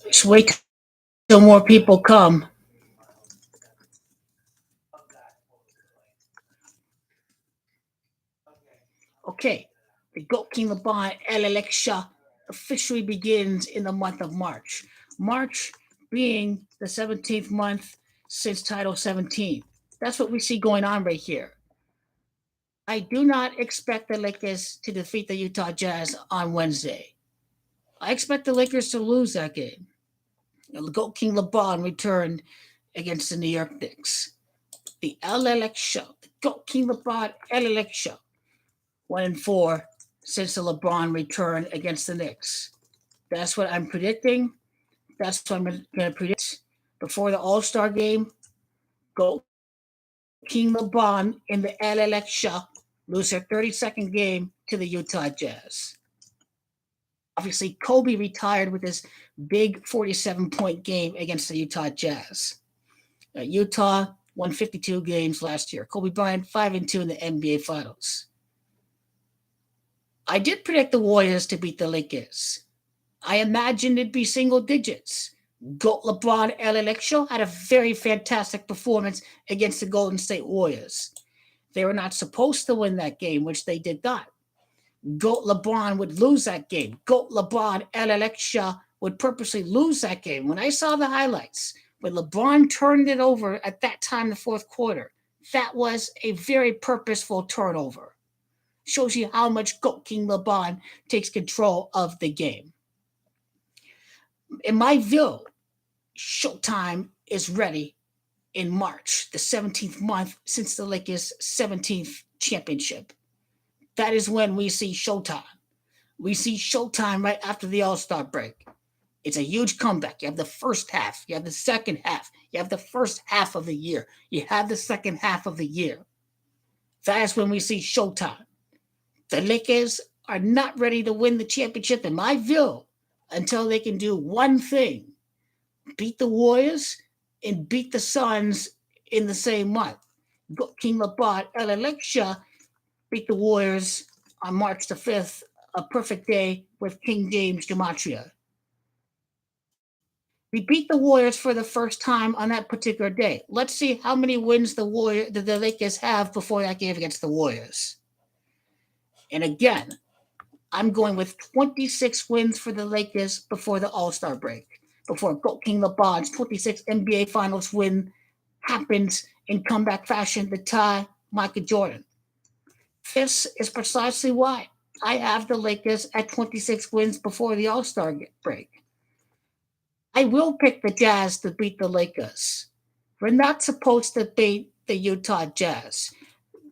Just wait till more people come. Okay, the GOAT King LeBron Lakeshow officially begins in the month of March. March being the 17th month since Title 17. That's what we see going on right here. I do not expect the Lakers to defeat the Utah Jazz on Wednesday. I expect the Lakers to lose that game. The GOAT King LeBron returned against the New York Knicks. The LLX show, the GOAT King LeBron LLX show, 1-4 since the LeBron return against the Knicks. That's what I'm predicting. That's what I'm going to predict before the All-Star game. GOAT King LeBron in the LLX show lose their 32nd game to the Utah Jazz. Obviously, Kobe retired with his big 47-point game against the Utah Jazz. Utah won 52 games last year. Kobe Bryant 5-2 in the NBA Finals. I did predict the Warriors to beat the Lakers. I imagined it'd be single digits. GOAT LeBron LLX had a very fantastic performance against the Golden State Warriors. They were not supposed to win that game, which they did not. GOAT LeBron would lose that game. GOAT LeBron LLX would purposely lose that game. When I saw the highlights, when LeBron turned it over at that time in the fourth quarter, that was a very purposeful turnover. Shows you how much GOAT King LeBron takes control of the game. In my view, Showtime is ready in March, the 17th month since the Lakers' 17th championship. That is when we see Showtime. We see Showtime right after the All-Star break. It's a huge comeback. You have the first half. You have the second half. You have the first half of the year. You have the second half of the year. That is when we see Showtime. The Lakers are not ready to win the championship, in my view, until they can do one thing. Beat the Warriors and beat the Suns in the same month. King LeBron LLX beat the Warriors on March the 5th, a perfect day with King James Gematria. We beat the Warriors for the first time on that particular day. Let's see how many wins the Lakers have before that game against the Warriors. And again, I'm going with 26 wins for the Lakers before the All-Star break, before GOAT King LeBron's 26th NBA Finals win happens in comeback fashion to tie Michael Jordan. This is precisely why I have the Lakers at 26 wins before the All-Star break. I will pick the Jazz to beat the Lakers. We're not supposed to beat the Utah Jazz.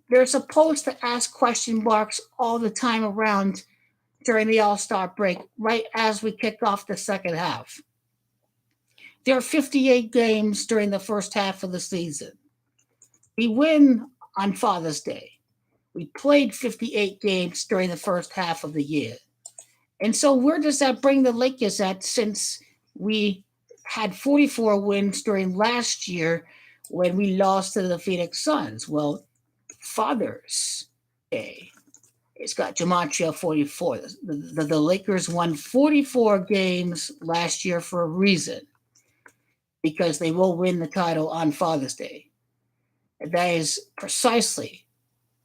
They're supposed to ask question marks all the time around during the All-Star break, right as we kick off the second half. There are 58 games during the first half of the season. We win on Father's Day. We played 58 games during the first half of the year. And so where does that bring the Lakers at, since we had 44 wins during last year when we lost to the Phoenix Suns? Well, Father's Day, it's got Gematria 44. The Lakers won 44 games last year for a reason, because they will win the title on Father's Day. And that is precisely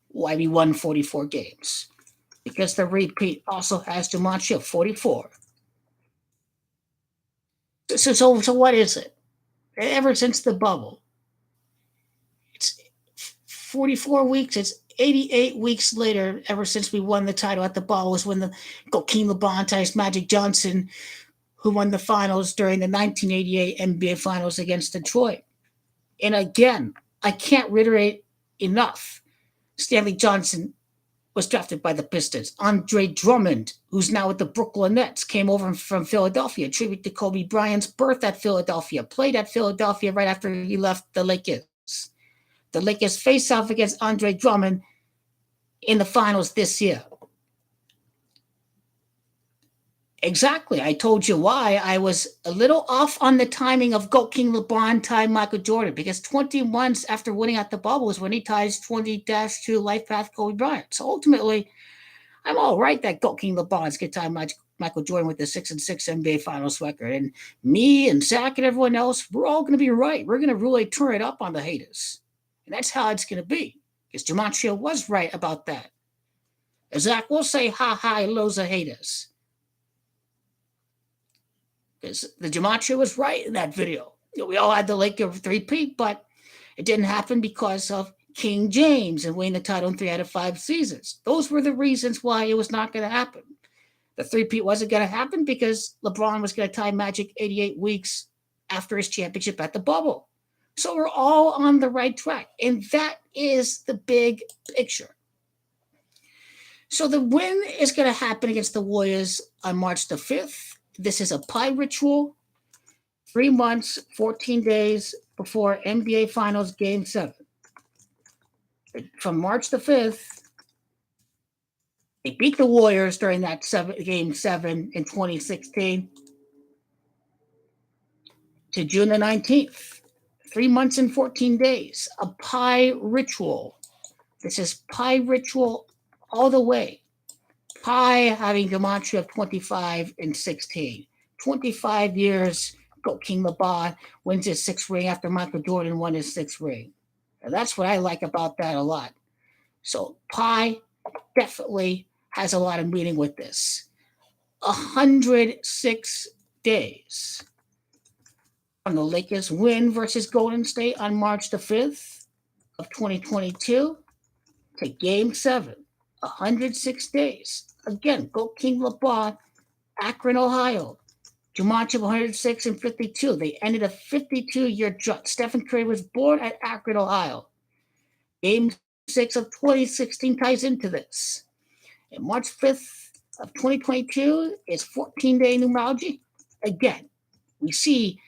why we won 44 games, because the repeat also has Gematria 44. So what is it? Ever since the bubble, it's 44 weeks. It's 88 weeks later, ever since we won the title at the ball, was when the GOAT King LeBron ties Magic Johnson, who won the finals during the 1988 NBA Finals against Detroit. And again, I can't reiterate enough. Stanley Johnson was drafted by the Pistons. Andre Drummond, who's now with the Brooklyn Nets, came over from Philadelphia, tribute to Kobe Bryant's birth at Philadelphia, played at Philadelphia right after he left the Lakers. The Lakers face off against Andre Drummond in the finals this year. Exactly. I told you why. I was a little off on the timing of GOAT King LeBron time Michael Jordan because 20 months after winning at the bubble was when he ties 20-2 life path Kobe Bryant. So ultimately, I'm all right that GOAT King LeBron's get time Michael Jordan with the 6-6 NBA Finals record. And me and Zach and everyone else, we're all going to be right. We're going to really turn it up on the haters. And that's how it's going to be because Gematria was right about that. And Zach will say, ha ha, loads of haters. Because the Gematria was right in that video. We all had the Lakers three-peat, but it didn't happen because of King James and winning the title in 3 out of 5 seasons. Those were the reasons why it was not going to happen. The three-peat wasn't going to happen because LeBron was going to tie Magic 88 weeks after his championship at the bubble. So we're all on the right track. And that is the big picture. So the win is going to happen against the Warriors on March the 5th. This is a pie ritual, 3 months, 14 days before NBA Finals Game 7. From March the 5th, they beat the Warriors during that Game 7 in 2016 to June the 19th. 3 months and 14 days, a pie ritual. This is pie ritual all the way. Pi having gematria of 25 and 16. 25 years, GOAT King LeBron wins his 6th ring after Michael Jordan won his 6th ring. And that's what I like about that a lot. So Pi definitely has a lot of meaning with this. 106 days. On the Lakers win versus Golden State on March the 5th of 2022 to Game 7. 106 days. Again, GOAT King LeBron, Akron, Ohio. Gematria of 106 and 52. They ended a 52-year drought. Stephen Curry was born at Akron, Ohio. Game 6 of 2016 ties into this. And March 5th of 2022 is 14-day numerology. Again, we see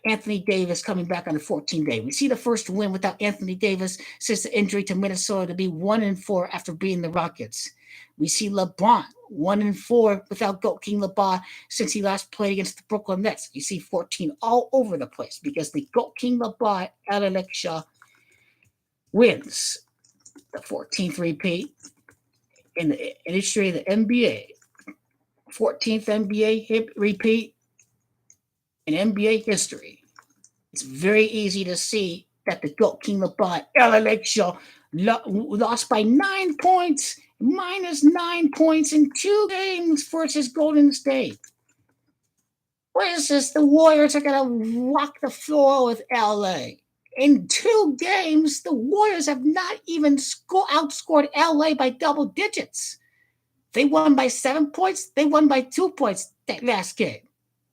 Anthony Davis coming back on the 14th day. We see the first win without Anthony Davis since the injury to Minnesota to be 1-4 after beating the Rockets. We see LeBron 1-4 without GOAT King LeBron since he last played against the Brooklyn Nets. You see 14 all over the place because the GOAT King LeBron at Lakeshow wins the 14th repeat in the history of the NBA. 14th NBA repeat in NBA history. It's very easy to see that the GOAT King LeBron Lakeshow lost by 9 points, minus 9 points in 2 games versus Golden State. What is this? The Warriors are going to walk the floor with LA. In 2 games, the Warriors have not even outscored LA by double digits. They won by 7 points. They won by 2 points that last game.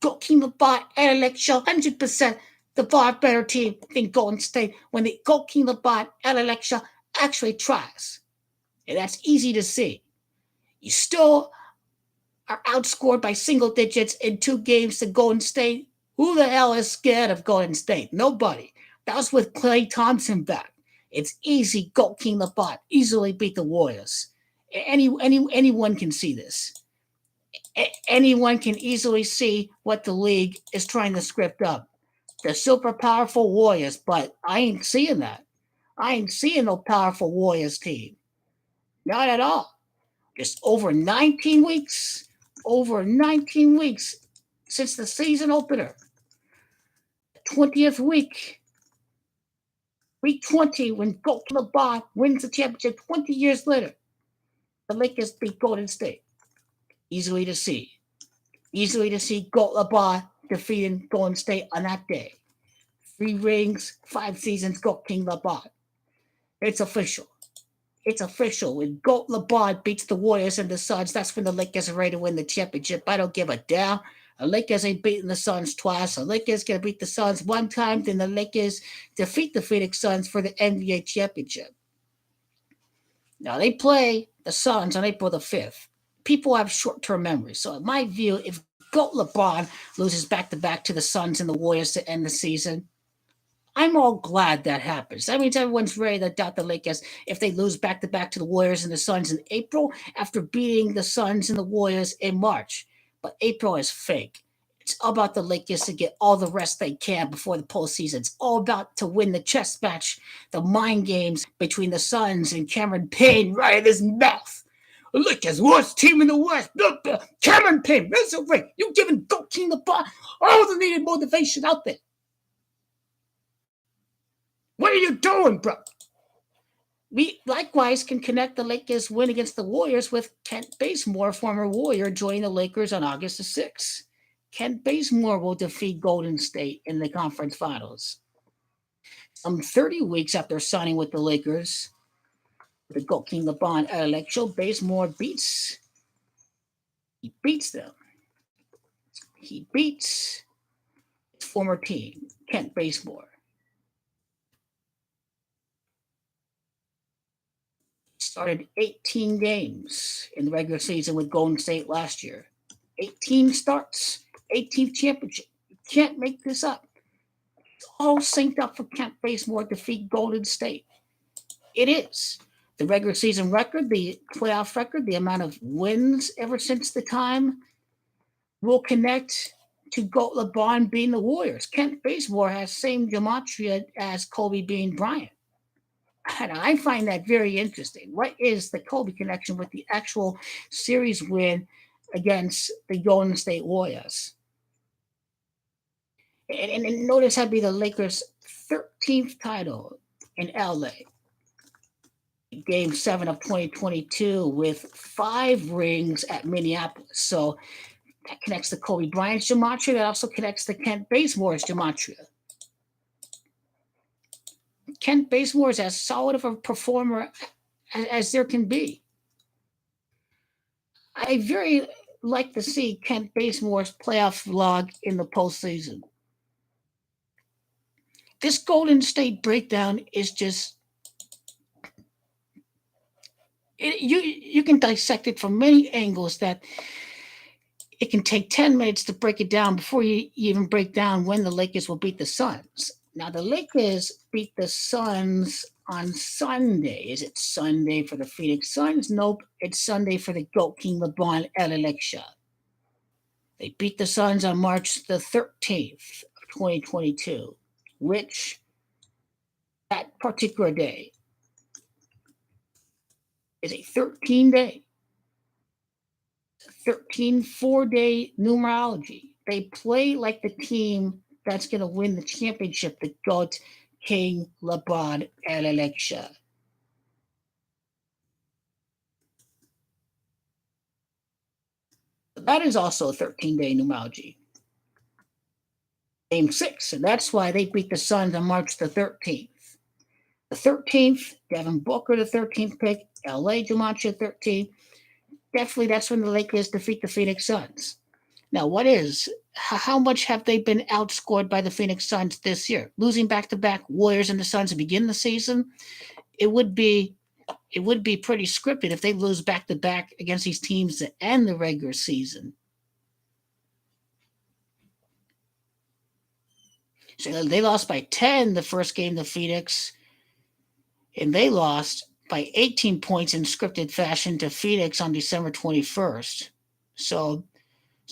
GOAT King LeBron and Lakeshow, 100% the far better team than Golden State when the GOAT King LeBron and Lakeshow actually tries. And that's easy to see. You still are outscored by single digits in 2 games to Golden State. Who the hell is scared of Golden State? Nobody. That was with Klay Thompson back. It's easy. GOAT King LeBron easily beat the Warriors. Anyone can see this. Anyone can easily see what the league is trying to script up. The super powerful Warriors, but I ain't seeing that. I ain't seeing no powerful Warriors team. Not at all. Just over 19 weeks since the season opener. 20th week. Week 20, when GOAT LeBron wins the championship 20 years later. The Lakers beat Golden State. Easily to see. Easily to see GOAT LeBron defeating Golden State on that day. 3 rings, 5 seasons, GOAT King LeBron. It's official. It's official. When GOAT LeBron beats the Warriors and the Suns, that's when the Lakers are ready to win the championship. I don't give a damn. The Lakers ain't beating the Suns twice. The Lakers going to beat the Suns 1 time, then the Lakers defeat the Phoenix Suns for the NBA championship. Now, they play the Suns on April the 5th. People have short-term memories. So, in my view, if GOAT LeBron loses back-to-back to the Suns and the Warriors to end the season, I'm all glad that happens. That means everyone's ready to doubt the Lakers if they lose back-to-back to the Warriors and the Suns in April after beating the Suns and the Warriors in March. but April is fake. It's all about the Lakers to get all the rest they can before the postseason. It's all about to win the chess match, the mind games between the Suns and Cameron Payne right in his mouth. Lakers, worst team in the West. Cameron Payne, resurrect. You giving Goat King the ball, all the needed motivation out there. What are you doing, bro? We likewise can connect the Lakers' win against the Warriors with Kent Bazemore, former Warrior, joining the Lakers on August the 6th. Kent Bazemore will defeat Golden State in the conference finals. Some 30 weeks after signing with the Lakers, the Goat King LeBron at Lakeshow, Bazemore beats them. He beats his former team, Kent Bazemore. Started 18 games in the regular season with Golden State last year. 18 starts, 18th championship. You can't make this up. It's all synced up for Kent Bazemore to defeat Golden State. It is. The regular season record, the playoff record, the amount of wins ever since the time will connect to LeBron being the Warriors. Kent Bazemore has same gematria as Kobe being Bryant. And I find that very interesting. What is the Kobe connection with the actual series win against the Golden State Warriors? And notice that'd be the Lakers' 13th title in LA. Game 7 of 2022 with 5 rings at Minneapolis. So that connects the Kobe Bryant's gematria. That also connects the Kent Bazemore's gematria. Kent Bazemore is as solid of a performer as there can be. I very like to see Kent Bazemore's playoff vlog in the postseason. This Golden State breakdown is just you can dissect it from many angles that it can take 10 minutes to break it down before you even break down when the Lakers will beat the Suns. Now, the Lakers beat the Suns on Sunday. Is it Sunday for the Phoenix Suns? Nope. It's Sunday for the Goat King LeBron at Lakeshow. They beat the Suns on March the 13th of 2022, which that particular day is a 13-day, 4-day numerology. They play like the team that's going to win the championship, the GOAT King LeBron at Lakeshow. That is also a 13-day numerology. Game 6, and that's why they beat the Suns on March the 13th. The 13th, Devin Booker, the 13th pick, LA Gematria 13th. Definitely that's when the Lakers defeat the Phoenix Suns. Now, how much have they been outscored by the Phoenix Suns this year? Losing back-to-back Warriors and the Suns to begin the season, it would be pretty scripted if they lose back-to-back against these teams to end the regular season. So they lost by 10 the first game to Phoenix, and they lost by 18 points in scripted fashion to Phoenix on December 21st. So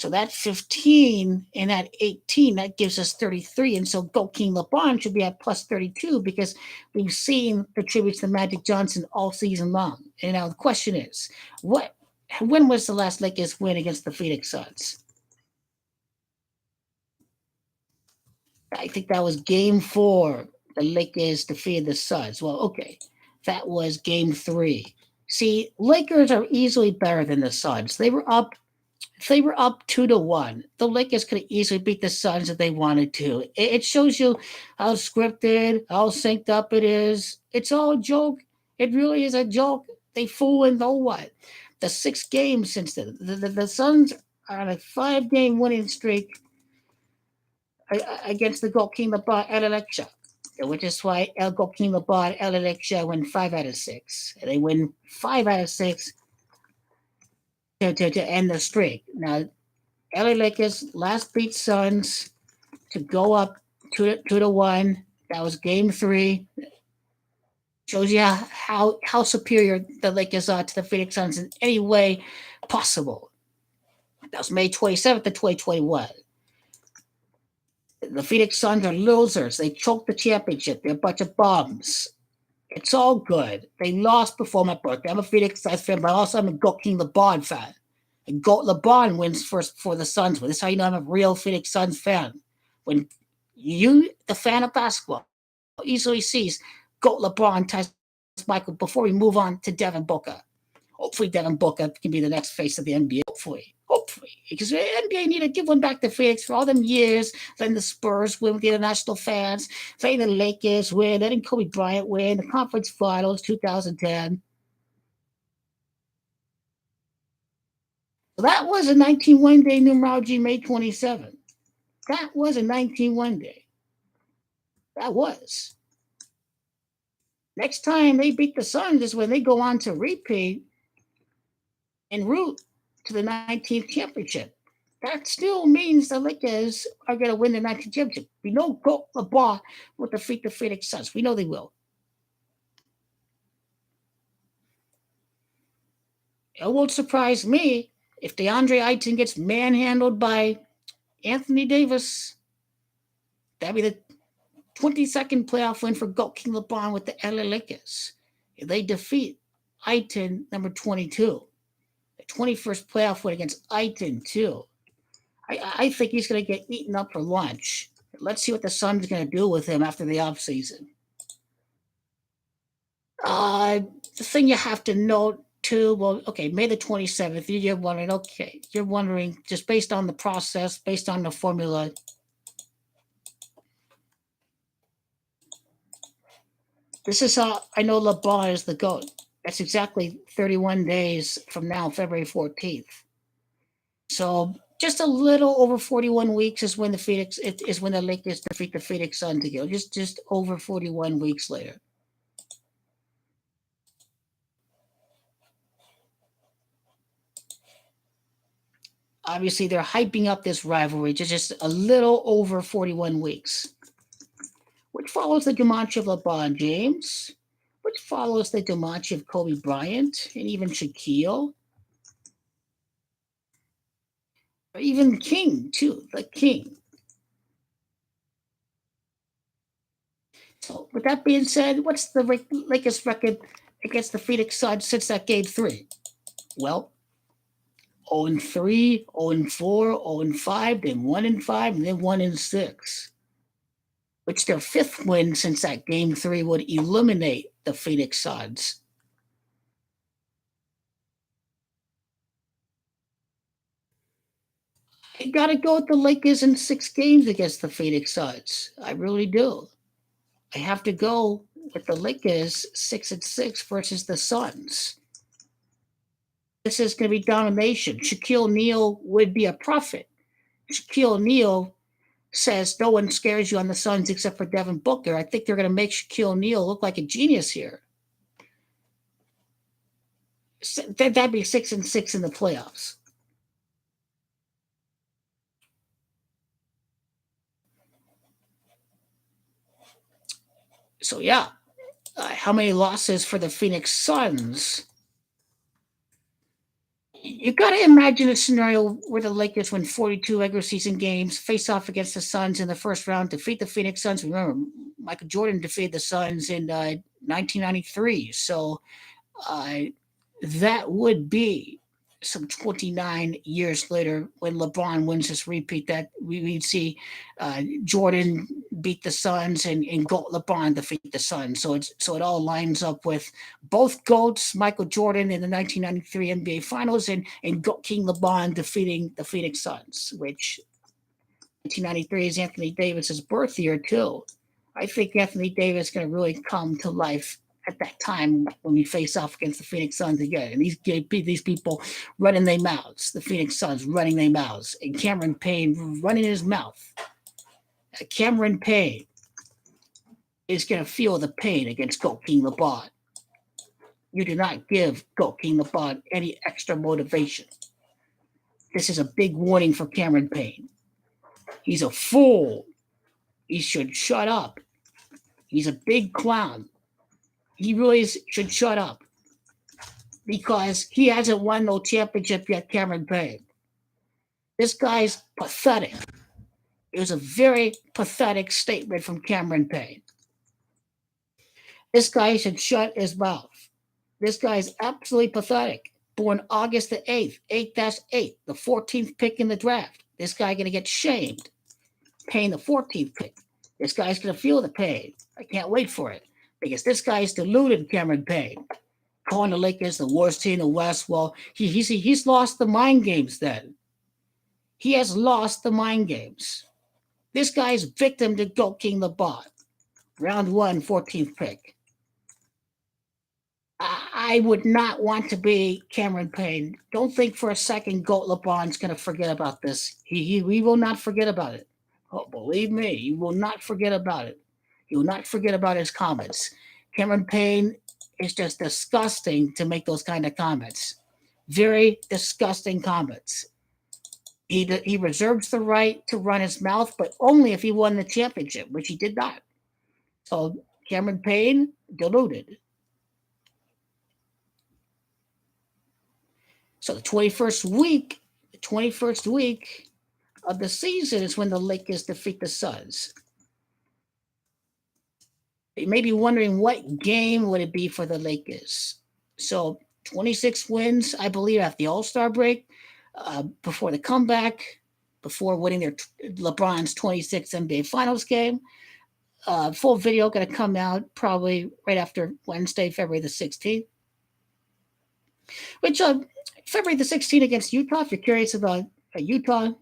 that 15 and that 18, that gives us 33. And so Goat King LeBron should be at plus 32 because we've seen the tributes to Magic Johnson all season long. And now the question is, when was the last Lakers win against the Phoenix Suns? I think that was game 4. The Lakers defeated the Suns. Well, okay, that was game 3. See, Lakers are easily better than the Suns. They were up 2-1. The Lakers could have easily beat the Suns if they wanted to. It shows you how scripted, how synced up it is. It's all a joke. It really is a joke. They fool and know what. The 6 games since the Suns are on a 5-game winning streak against the Goat King LeBron at Lakeshow, which is why Goat King LeBron at Lakeshow win 5 out of 6. And they win 5 out of 6 to end the streak. Now, LA Lakers last beat Suns to go up 2-1. That was game 3. Shows you how superior the Lakers are to the Phoenix Suns in any way possible. That was May 27th of 2021. The Phoenix Suns are losers. They choked the championship. They're a bunch of bums. It's all good. They lost before my birthday. I'm a Phoenix Suns fan, but also I'm a Goat King LeBron fan. And Goat LeBron wins first before the Suns win. This is how you know I'm a real Phoenix Suns fan. When you, the fan of basketball, easily sees Goat LeBron ties Michael before we move on to Devin Booker. Hopefully Devin Booker can be the next face of the NBA. Hopefully. Because the NBA need to give one back to Phoenix for all them years, letting the Spurs win with the international fans, letting the Lakers win, letting Kobe Bryant win, the conference finals 2010. So that was a 19-1 day numerology, May 27th. That was a 19-1 day. That was. Next time they beat the Suns is when they go on to repeat en route to the 19th championship. That still means the Lakers are going to win the 19th championship. We know Goat LeBron will defeat the Phoenix Suns. We know they will. It won't surprise me if DeAndre Ayton gets manhandled by Anthony Davis. That'd be the 22nd playoff win for Goat King LeBron with the LA Lakers. If they defeat Ayton, number 22. The 21st playoff win against Ayton, too. I think he's going to get eaten up for lunch. Let's see what the Suns are going to do with him after the offseason. The thing you have to note, too, well, okay, May the 27th, you're wondering, just based on the process, based on the formula, this is how I know LeBron is the GOAT. That's exactly 31 days from now, February 14th. So just a little over 41 weeks is when the Lakers defeat the Phoenix Suns again. Just over 41 weeks later. Obviously, they're hyping up this rivalry to just a little over 41 weeks, which follows the demise of LeBron James, which follows the demise of Kobe Bryant and even Shaquille. Or even King, too, the King. So, with that being said, what's the Lakers record against the Phoenix Suns since that game 3? Well, 0-3, 0-4, 0-5, then 1-5, and then 1-6. Which their 5th win since that game 3 would eliminate the Phoenix Suns. I gotta go with the Lakers in 6 games against the Phoenix Suns. I really do. I have to go with the Lakers 6-6 versus the Suns. This is going to be domination. Shaquille O'Neal would be a prophet. Shaquille O'Neal says no one scares you on the Suns except for Devin Booker. I think they're going to make Shaquille O'Neal look like a genius here. That'd be 6-6 in the playoffs. So yeah, how many losses for the Phoenix Suns? You got to imagine a scenario where the Lakers win 42 regular season games, face off against the Suns in the first round, defeat the Phoenix Suns. Remember, Michael Jordan defeated the Suns in 1993. So that would be some 29 years later when LeBron wins this repeat that we'd see Jordan beat the Suns and GOAT LeBron defeat the Suns. So it all lines up with both GOATs, Michael Jordan in the 1993 NBA Finals and GOAT King LeBron defeating the Phoenix Suns, which 1993 is Anthony Davis's birth year too. I think Anthony Davis is going to really come to life at that time when we face off against the Phoenix Suns again. And these people running their mouths, the Phoenix Suns running their mouths, and Cameron Payne running his mouth. Cameron Payne is going to feel the pain against GOAT King LeBron. You do not give GOAT King LeBron any extra motivation. This is a big warning for Cameron Payne. He's a fool. He should shut up. He's a big clown. He really should shut up because he hasn't won no championship yet, Cameron Payne. This guy's pathetic. It was a very pathetic statement from Cameron Payne. This guy should shut his mouth. This guy is absolutely pathetic. Born August the 8th, 8-8, the 14th pick in the draft. This guy going to get shamed. Payne the 14th pick. This guy's going to feel the pain. I can't wait for it because this guy's deluded Cameron Payne. Calling the Lakers the worst team in the West. Well, he's lost the mind games then. He has lost the mind games. This guy's victim to Goat King LeBron. Round 1, 14th pick. I would not want to be Cameron Payne. Don't think for a second Goat LeBron's going to forget about this. He will not forget about it. Oh, believe me, he will not forget about it. He will not forget about his comments. Cameron Payne is just disgusting to make those kind of comments. Very disgusting comments. He reserves the right to run his mouth, but only if he won the championship, which he did not. So Cameron Payne, deluded. So the 21st week of the season is when the Lakers defeat the Suns. You may be wondering what game would it be for the Lakers. So 26 wins, I believe, after the All-Star break, before the comeback, before winning their LeBron's 26th NBA Finals game. Full video going to come out probably right after Wednesday, February the 16th. Which February the 16th against Utah, if you're curious about Utah,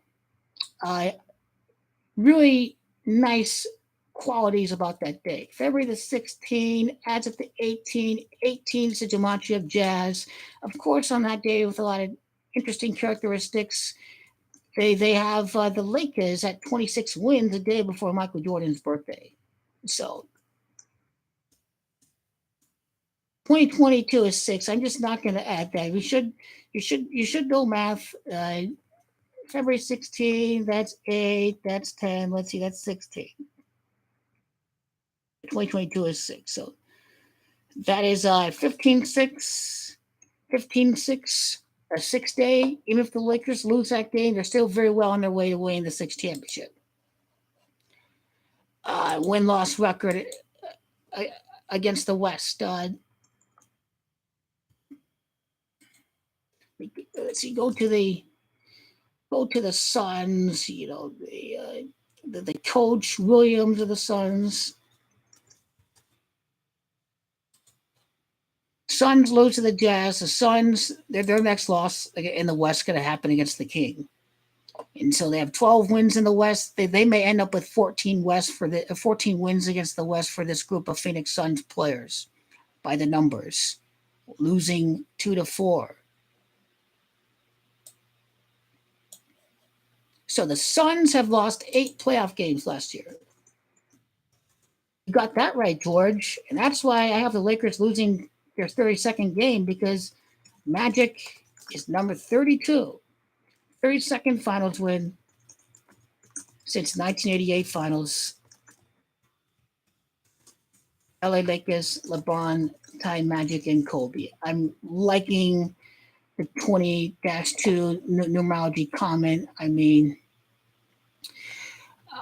really nice qualities about that day. February the 16th adds up to 18. 18 is the gematria of Jazz. Of course, on that day with a lot of interesting characteristics, they have the Lakers at 26 wins a day before Michael Jordan's birthday. So 2022 is 6. I'm just not going to add that. You should know math. February 16, that's 8, that's 10. Let's see, that's 16. 2022 is 6. So that is 15-6, 15-6, a 6-day. Even if the Lakers lose that game, they're still very well on their way to winning the 6th championship. Win-loss record against the West. Let's see. Go to the Suns. You know, the coach Williams of the Suns. Suns lose to the Jazz. The Suns, their next loss in the West going to happen against the King. And so they have 12 wins in the West. They may end up with 14 wins against the West for this group of Phoenix Suns players by the numbers, losing 2-4. So the Suns have lost 8 playoff games last year. You got that right, George. And that's why I have the Lakers losing their 32nd game, because Magic is number 32. 32nd finals win since 1988 finals. LA Lakers, LeBron, Ty, Magic, and Kobe. I'm liking the 20-2 numerology comment. I mean,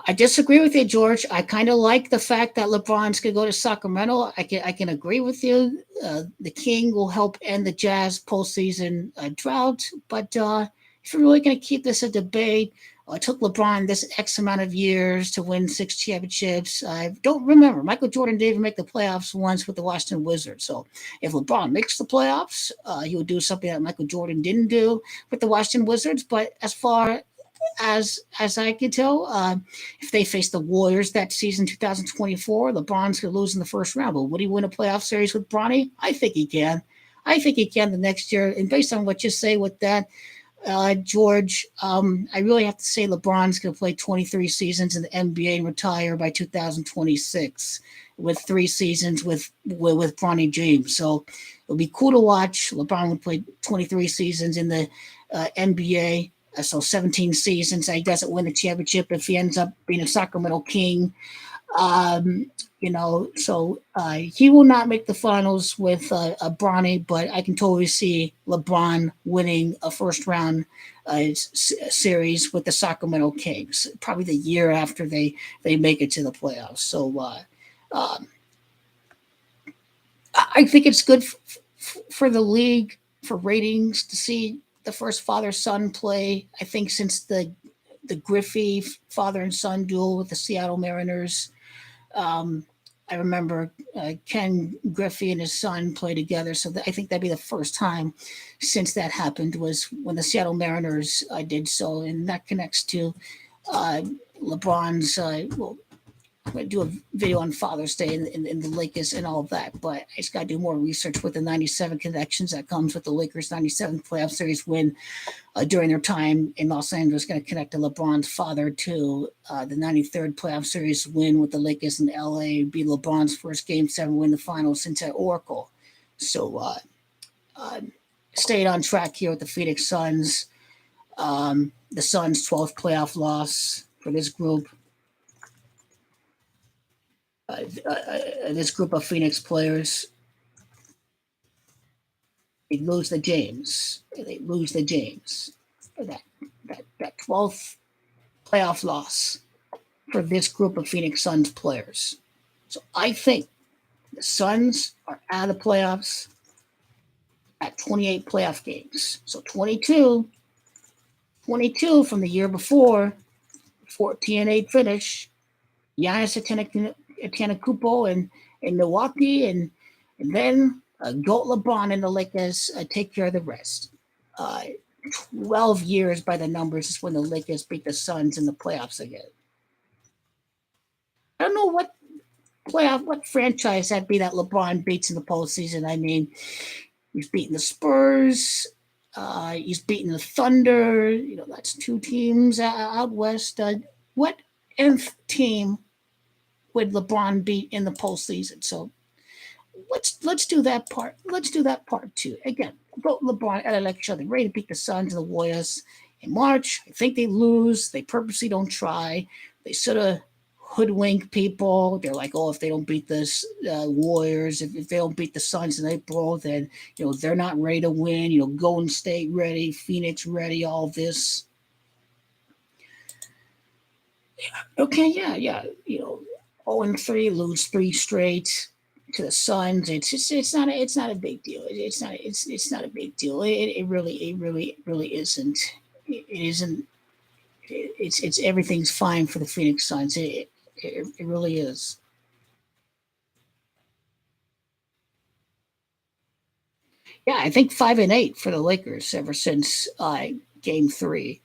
I disagree with you, George. I kind of like the fact that LeBron's going to go to Sacramento. I can agree with you. The King will help end the Jazz postseason drought. But if you're really going to keep this a debate, it took LeBron this X amount of years to win 6 championships. I don't remember. Michael Jordan didn't even make the playoffs once with the Washington Wizards. So if LeBron makes the playoffs, he would do something that Michael Jordan didn't do with the Washington Wizards. But as far as I can tell, if they face the Warriors that season, 2024, LeBron's going to lose in the first round. But would he win a playoff series with Bronny? I think he can. I think he can the next year. And based on what you say with that, George, I really have to say LeBron's going to play 23 seasons in the NBA and retire by 2026 with 3 seasons with Bronny James. So it'll be cool to watch. LeBron would play 23 seasons in the NBA. So 17 seasons. He doesn't win the championship if he ends up being a Sacramento King. Um, so he will not make the finals with Bronny, but I can totally see LeBron winning a first round series with the Sacramento Kings, probably the year after they make it to the playoffs. So um, I think it's good for the league, for ratings, to see the first father son play. I think since the Griffey father and son duel with the Seattle Mariners. Um, I remember Ken Griffey and his son play together, so I think that'd be the first time since that happened was when the Seattle Mariners did so, and that connects to uh, LeBron's. Well, I'm going to do a video on Father's Day in the Lakers and all of that, but I just got to do more research with the '97 connections that comes with the Lakers '97 playoff series win during their time in Los Angeles, going to connect to LeBron's father to the '93 playoff series win with the Lakers in LA, be LeBron's first Game 7 win the finals since at Oracle. So uh, stayed on track here with the Phoenix Suns. The Suns' 12th playoff loss for this group. This group of Phoenix players, they lose the James. They lose the James. That 12th playoff loss for this group of Phoenix Suns players. So I think the Suns are out of the playoffs at 28 playoff games. So 22 from the year before, 14-8 finish. Giannis Antetokounmpo in Milwaukee, and then Goat LeBron and the Lakers take care of the rest. Uh, 12 years by the numbers is when the Lakers beat the Suns in the playoffs again. I don't know what franchise that'd be that LeBron beats in the postseason. I mean, he's beaten the Spurs. He's beaten the Thunder. That's two teams out west. What nth team would LeBron beat in the postseason? So let's do that part. Let's do that part too. Again, vote LeBron at Lakeshow. They're ready to beat the Suns and the Warriors in March. I think they lose. They purposely don't try. They sort of hoodwink people. They're like, oh, if they don't beat the Warriors, if they don't beat the Suns in April, then they're not ready to win. Golden State ready, Phoenix ready, all this. Okay, yeah. 0-3, lose 3 straight to the Suns. It's not a big deal. It's not a big deal. It really isn't. It isn't. It's everything's fine for the Phoenix Suns. It really is. Yeah, I think 5-8 for the Lakers ever since Game 3.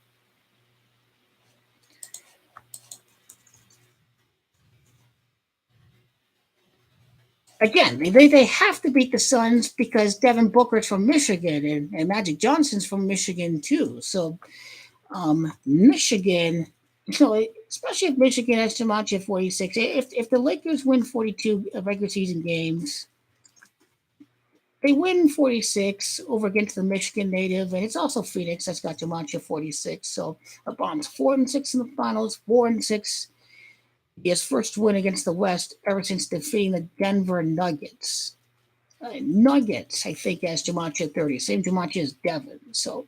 Again, they have to beat the Suns because Devin Booker's from Michigan and Magic Johnson's from Michigan too. So Michigan, especially if Michigan has to match at 46. If the Lakers win 42 regular season games, they win 46 over against the Michigan native, and it's also Phoenix that's got Jumanji 46. So LeBron's 4-6 in the finals, 4-6. His first win against the West ever since defeating the Denver Nuggets. Nuggets, I think, has Jumanji 30. Same Jumanji as Devin. So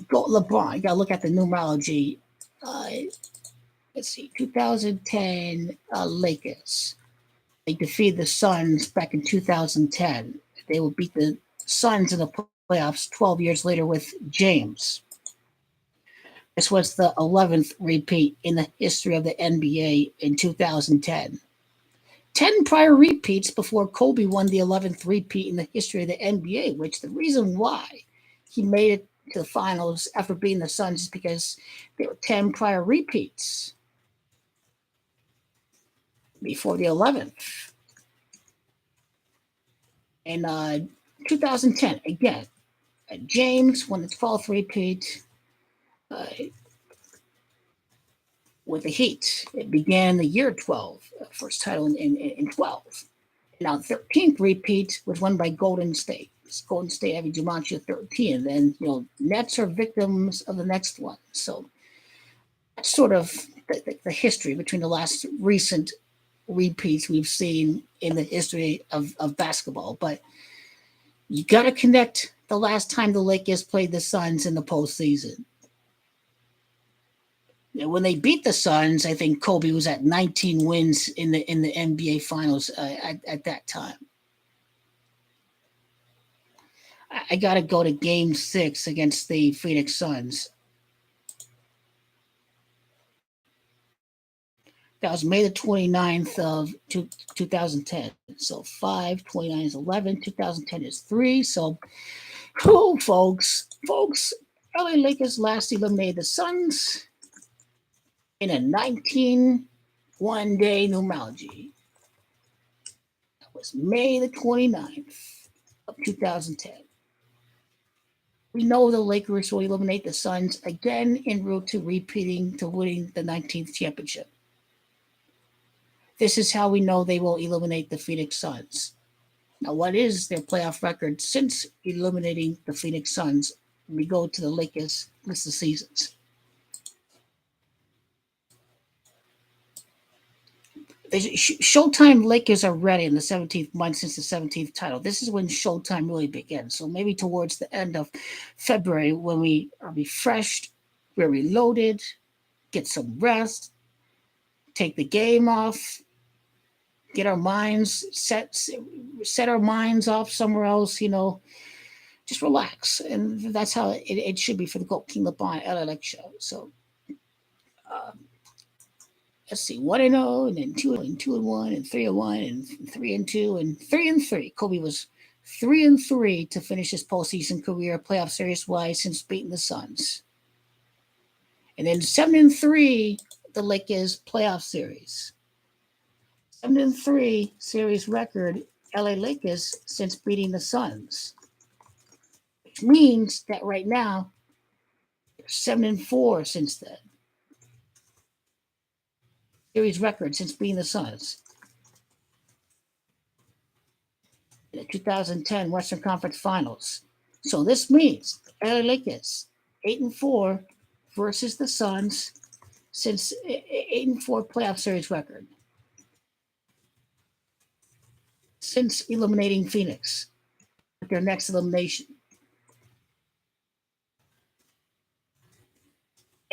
go LeBron. You got to look at the numerology. Let's see, 2010 Lakers. They defeated the Suns back in 2010. They will beat the Suns in the playoffs 12 years later with James. This was the 11th repeat in the history of the NBA in 2010. 10 prior repeats before Kobe won the 11th repeat in the history of the NBA, which the reason why he made it to the finals after beating the Suns is because there were 10 prior repeats before the 11th. In 2010, again, James won the 12th repeat with the Heat. It began in the year 12, first title in 12. Now, the 13th repeat was won by Golden State. Golden State having Jumanji 13. And then, Nets are victims of the next one. So That's sort of the history between the last recent repeats we've seen in the history of basketball. But you got to connect the last time the Lakers played the Suns in the postseason. When they beat the Suns, I think Kobe was at 19 wins in the NBA Finals at that time. I got to go to Game 6 against the Phoenix Suns. That was May the 29th of 2010. So 5, 29 is 11, 2010 is 3. So, folks, LA Lakers last eliminated the Suns in a 19 one-day numerology. That was May the 29th of 2010. We know the Lakers will eliminate the Suns again en route to winning the 19th championship. This is how we know they will eliminate the Phoenix Suns. Now, what is their playoff record since eliminating the Phoenix Suns? We go to the Lakers list of seasons. Showtime Lakers are ready in the 17th month since the 17th title. This is when Showtime really begins. So maybe towards the end of February when we are refreshed, we're reloaded, get some rest, take the game off, get our minds set our minds off somewhere else, just relax. And that's how it should be for the GOAT King LeBron at Lakeshow. So let's see, 1-0, and then 2-1, and 3-1, and 3-2, and 3-3. Kobe was 3-3 to finish his postseason career playoff series wise since beating the Suns. And then 7-3, the Lakers playoff series. 7-3 series record, LA Lakers since beating the Suns. Which means that right now, they're 7-4 since then. Series record since beating the Suns. In the 2010 Western Conference Finals. So this means LA Lakers 8-4 versus the Suns since 8-4 playoff series record. Since eliminating Phoenix with their next elimination.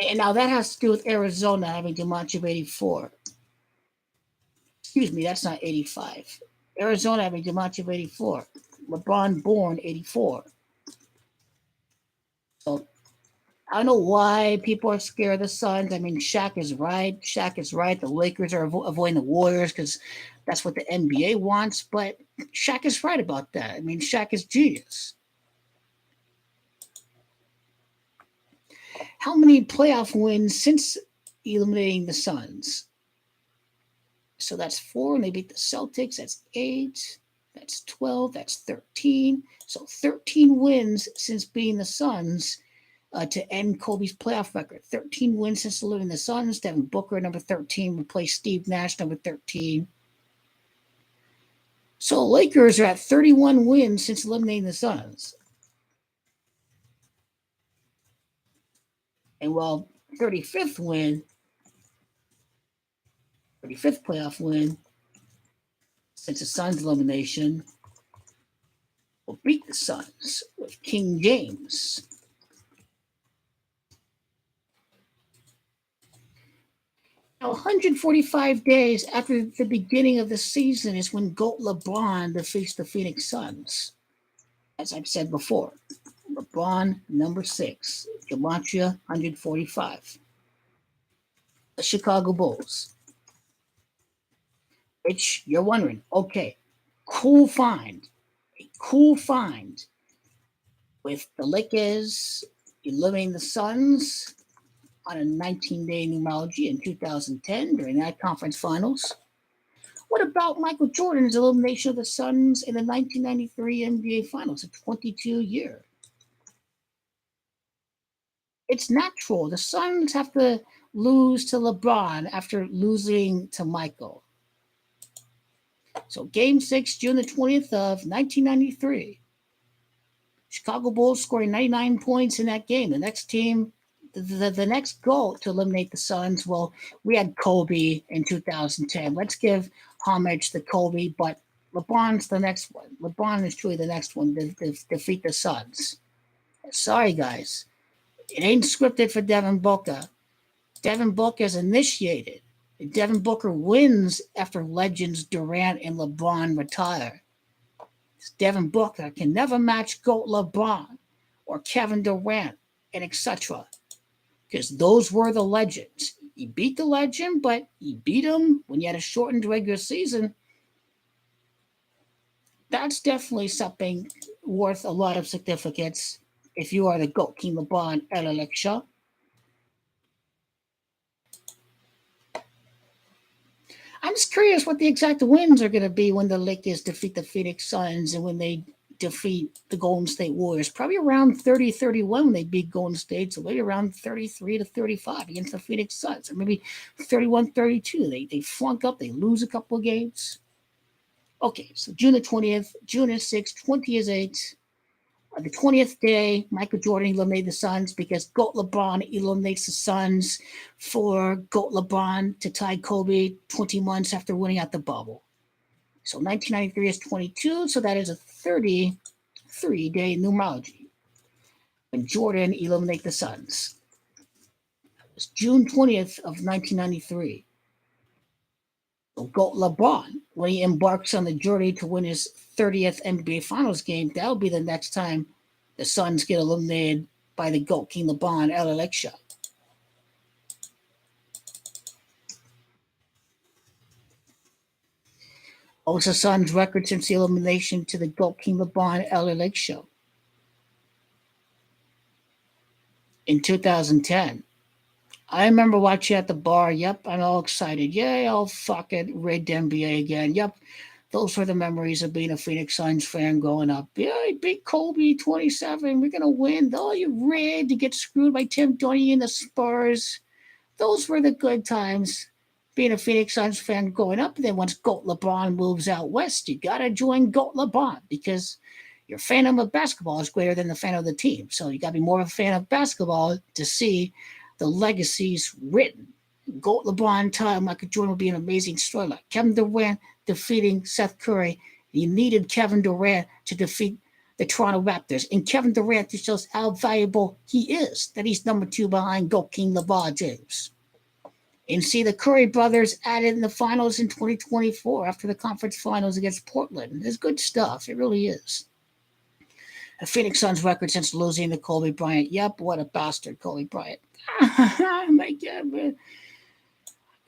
And now that has to do with Arizona having to march of 84. Excuse me, that's not 85. Arizona having to march of 84. LeBron born 84. So I don't know why people are scared of the Suns. I mean, Shaq is right. The Lakers are avoiding the Warriors because that's what the NBA wants. But Shaq is right about that. I mean, Shaq is genius. How many playoff wins since eliminating the Suns? So that's 4, and they beat the Celtics. That's 8. That's 12. That's 13. So 13 wins since beating the Suns to end Kobe's playoff record. 13 wins since eliminating the Suns. Devin Booker, number 13, replaced Steve Nash, number 13. So Lakers are at 31 wins since eliminating the Suns. And while 35th playoff win since the Suns elimination will beat the Suns with King James. Now, 145 days after the beginning of the season is when GOAT LeBron defeats the Phoenix Suns. As I've said before, LeBron, number 6, gematria 145. The Chicago Bulls. Which you're wondering, okay, cool find with the Lakers eliminating the Suns on a 19-day numerology in 2010 during that conference finals. What about Michael Jordan's elimination of the Suns in the 1993 NBA Finals, a 22-year? It's natural. The Suns have to lose to LeBron after losing to Michael. So Game 6, June the 20th of 1993. Chicago Bulls scoring 99 points in that game. The next team, the next goal to eliminate the Suns, well, we had Kobe in 2010. Let's give homage to Kobe, but LeBron's the next one. LeBron is truly the next one to defeat the Suns. Sorry, guys. It ain't scripted for Devin Booker. Devin Booker is initiated. Devin Booker wins after legends Durant and LeBron retire. Devin Booker can never match GOAT LeBron or Kevin Durant and etc. Because those were the legends. He beat the legend, but he beat him when you had a shortened regular season. That's definitely something worth a lot of significance if you are the GOAT King LeBron at Lakeshow. I'm just curious what the exact wins are going to be when the Lakers defeat the Phoenix Suns and when they defeat the Golden State Warriors. Probably around 30-31 when they beat Golden State, so maybe around 33-35 against the Phoenix Suns, or maybe 31-32. They flunk up, they lose a couple of games. Okay, so June the 20th, June is 6, 20 is 8. On the 20th day, Michael Jordan eliminated the Suns because GOAT LeBron eliminates the Suns for GOAT LeBron to tie Kobe 20 months after winning out the bubble. So 1993 is 22, so that is a 33-day numerology when Jordan eliminates the Suns. It was June 20th of 1993. So GOAT LeBron, when he embarks on the journey to win his 30th NBA Finals game, that will be the next time the Suns get eliminated by the GOAT King LeBron at Lakeshow. Also, Suns record since the elimination to the GOAT King LeBron at Lakeshow. In 2010, I remember watching at the bar. Yep, I'm all excited. Yay, I'll fuck it. Rigged NBA again. Yep, those were the memories of being a Phoenix Suns fan growing up. Yeah, I beat Kobe 27. We're going to win. Oh, you rigged to get screwed by Tim Duncan and the Spurs. Those were the good times being a Phoenix Suns fan growing up. And then once GOAT LeBron moves out west, you got to join GOAT LeBron because your fandom of basketball is greater than the fan of the team. So you got to be more of a fan of basketball to see the legacies written. GOAT LeBron time, Michael Jordan would be an amazing story. Like Kevin Durant defeating Seth Curry. You needed Kevin Durant to defeat the Toronto Raptors. And Kevin Durant just shows how valuable he is, that he's number 2 behind GOAT King LeBron James. And see the Curry brothers added in the finals in 2024 after the conference finals against Portland. It's good stuff. It really is. A Phoenix Suns record since losing to Kobe Bryant. Yep, what a bastard, Kobe Bryant. Oh my God, man.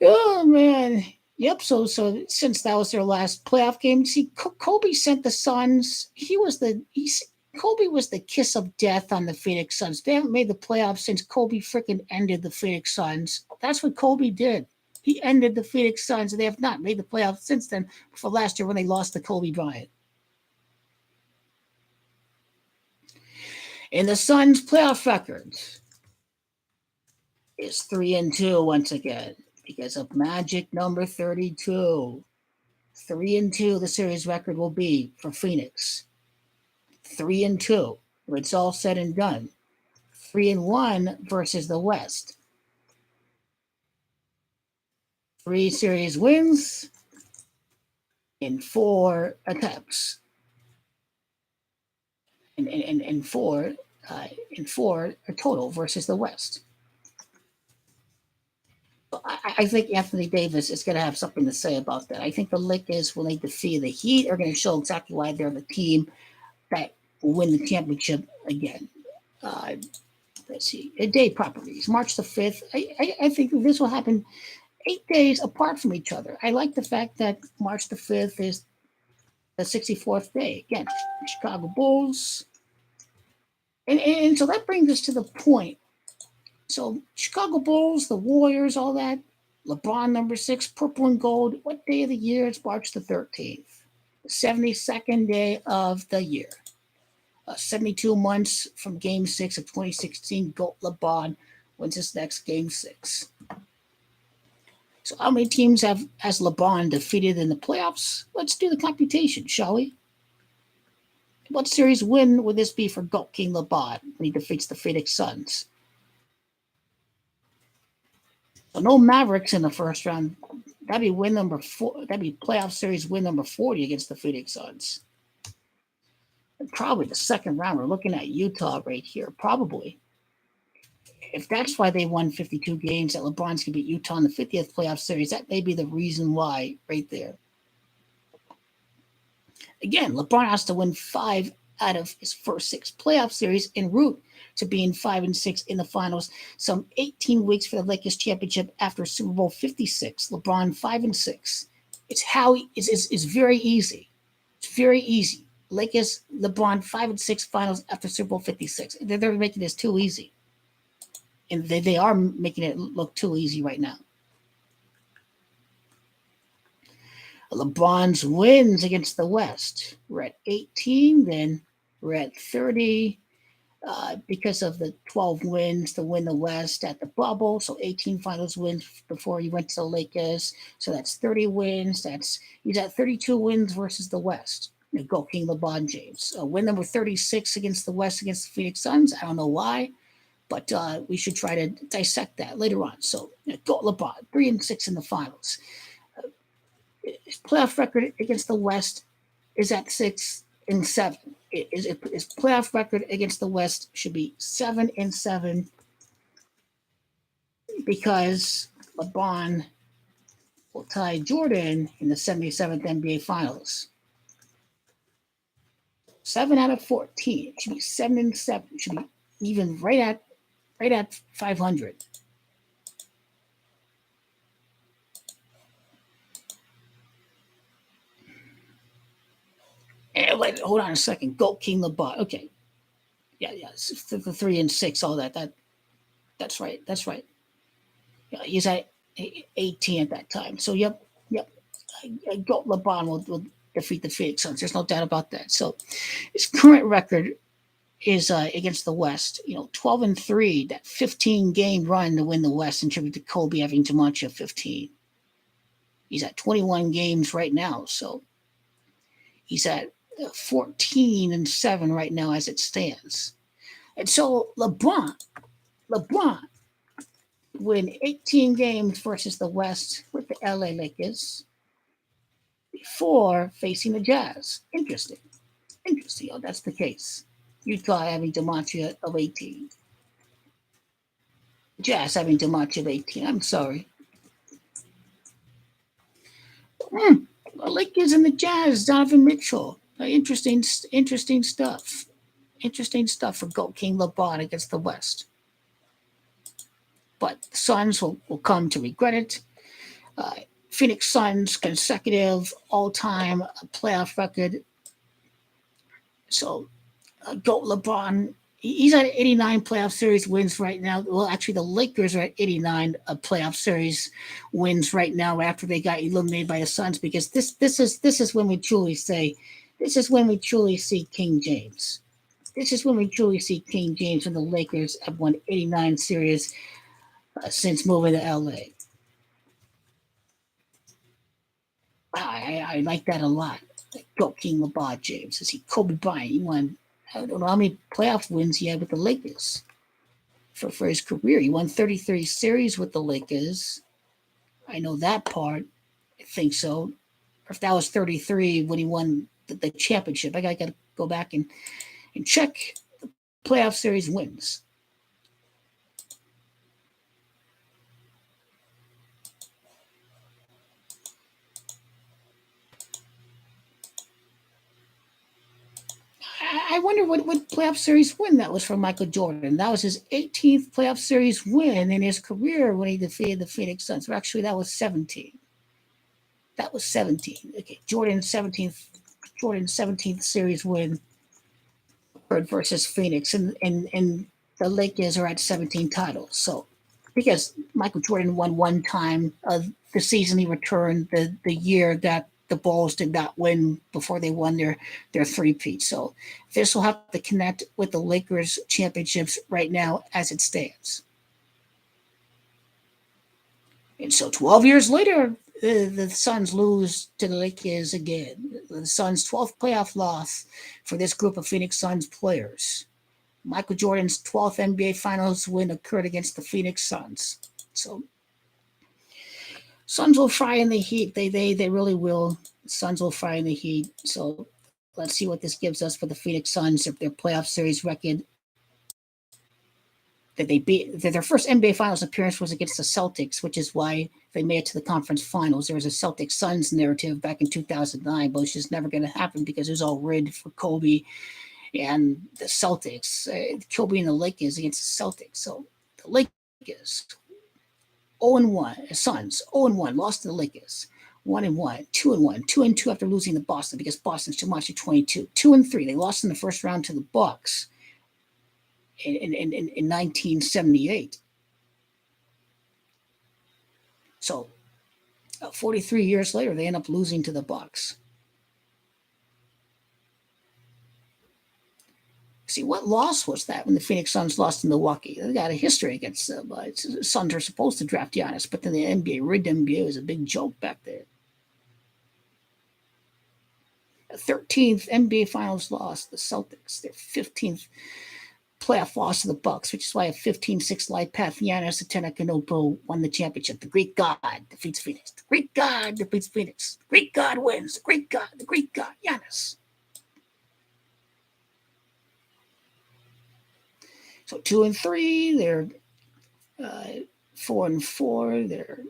Oh, man. Yep, so since that was their last playoff game, see, Kobe sent the Suns. Kobe was the kiss of death on the Phoenix Suns. They haven't made the playoffs since Kobe freaking ended the Phoenix Suns. That's what Kobe did. He ended the Phoenix Suns, and they have not made the playoffs since then, for last year when they lost to Kobe Bryant. And the Suns' playoff record is 3-2 once again because of magic number 32. 3-2, the series record will be for Phoenix. 3-2, when it's all said and done. 3-1 versus the West. 3 series wins in 4 attempts. And four total versus the West. I think Anthony Davis is going to have something to say about that. I think the Lakers, when they defeat the Heat, are going to show exactly why they're the team that will win the championship again. Let's see. A day properties, March the 5th. I think this will happen 8 days apart from each other. I like the fact that March the 5th is the 64th day. Again, Chicago Bulls. And so that brings us to the point. So Chicago Bulls, the Warriors, all that. LeBron, number 6, purple and gold. What day of the year? It's March the 13th. The 72nd day of the year. 72 months from Game 6 of 2016. GOAT LeBron wins his next Game 6. So how many teams has LeBron defeated in the playoffs? Let's do the computation, shall we? What series win would this be for GOAT King LeBron when he defeats the Phoenix Suns? So no Mavericks in the first round. That'd be win number 4. That'd be playoff series win number 40 against the Phoenix Suns. And probably the second round. We're looking at Utah right here. Probably. If that's why they won 52 games, that LeBron's going to beat Utah in the 50th playoff series, that may be the reason why right there. Again, LeBron has to win 5 out of his first 6 playoff series en route to being 5-6 in the finals. Some 18 weeks for the Lakers championship after Super Bowl 56. LeBron 5-6. It's very easy. It's very easy. Lakers, LeBron 5-6 finals after Super Bowl 56. They're making this too easy. And they are making it look too easy right now. LeBron's wins against the West. We're at 18, then we're at 30 because of the 12 wins to win the West at the bubble. So 18 finals wins before he went to the Lakers. So that's 30 wins. He's at 32 wins versus the West. Go King LeBron James. Win number 36 against the West against the Phoenix Suns. I don't know why, but we should try to dissect that later on. So go LeBron, 3-6 in the finals. His playoff record against the West is at 6-7. His playoff record against the West should be 7-7 because LeBron will tie Jordan in the 77th NBA Finals. 7 out of 14. It should be 7-7. It should be even right at 500. And wait, hold on a second. Go King LeBron. Okay. Yeah. The 3-6, all that. That's right. Yeah, he's at 18 at that time. So yep. Go LeBron will defeat the Phoenix Suns. There's no doubt about that. So his current record is against the West. 12-3. That 15-game run to win the West, in tribute to Kobe having too much of 15. He's at 21 games right now. So he's at 14-7 right now as it stands. And so LeBron win 18 games versus the West with the LA Lakers before facing the Jazz. Interesting. Oh, that's the case. Utah having DiMaggio of 18. Jazz having DiMaggio of 18. I'm sorry. The Lakers and the Jazz, Donovan Mitchell. Interesting stuff. Interesting stuff for Goat King LeBron against the West. But the Suns will come to regret it. Phoenix Suns consecutive all-time playoff record. So Goat LeBron, he's at 89 playoff series wins right now. Well, actually, the Lakers are at 89 playoff series wins right now after they got eliminated by the Suns, because this is when we truly say, this is when we truly see King James. This is when we truly see King James, when the Lakers have won 89 series since moving to LA. I like that a lot. Go King LeBron James. Is he Kobe Bryant? He won, I don't know how many playoff wins he had with the Lakers for his career. He won 33 series with the Lakers. I know that part. I think so. Or if that was 33 when he won the championship. I got to go back and check the playoff series wins. I wonder what playoff series win that was for Michael Jordan. That was his 18th playoff series win in his career when he defeated the Phoenix Suns. Or actually, that was 17. Okay, Jordan's 17th series win versus Phoenix, and the Lakers are at 17 titles. So, because Michael Jordan won one time the season he returned, the year that the Bulls did not win before they won their three-peat. So this will have to connect with the Lakers championships right now as it stands. And so 12 years later, the Suns lose to the Lakers again. The Suns' 12th playoff loss for this group of Phoenix Suns players. Michael Jordan's 12th NBA Finals win occurred against the Phoenix Suns. So Suns will fry in the heat. They really will. Suns will fry in the heat. So let's see what this gives us for the Phoenix Suns, their playoff series record. That their first NBA Finals appearance was against the Celtics, which is why they made it to the conference finals. There was a Celtics Suns narrative back in 2009, but it's just never going to happen because it was all rigged for Kobe and the Celtics. Kobe and the Lakers against the Celtics. So the Lakers 0-1, Suns 0-1, lost to the Lakers. 1-1, 2-1, 2-2 after losing to Boston because Boston's too much at 22. 2-3, they lost in the first round to the Bucks in 1978. So 43 years later, they end up losing to the Bucks. See, what loss was that when the Phoenix Suns lost to Milwaukee? They got a history against them. The Suns are supposed to draft Giannis, but then the NBA rigged NBA. It was a big joke back then. 13th NBA Finals loss, the Celtics. Their 15th playoff loss to the Bucks, which is why a 15-6 light path Giannis Antetokounmpo won the championship. The Greek God defeats Phoenix. The Greek God defeats Phoenix. The Greek God wins. The Greek God, Giannis. So 2-3, they're 4-4, they're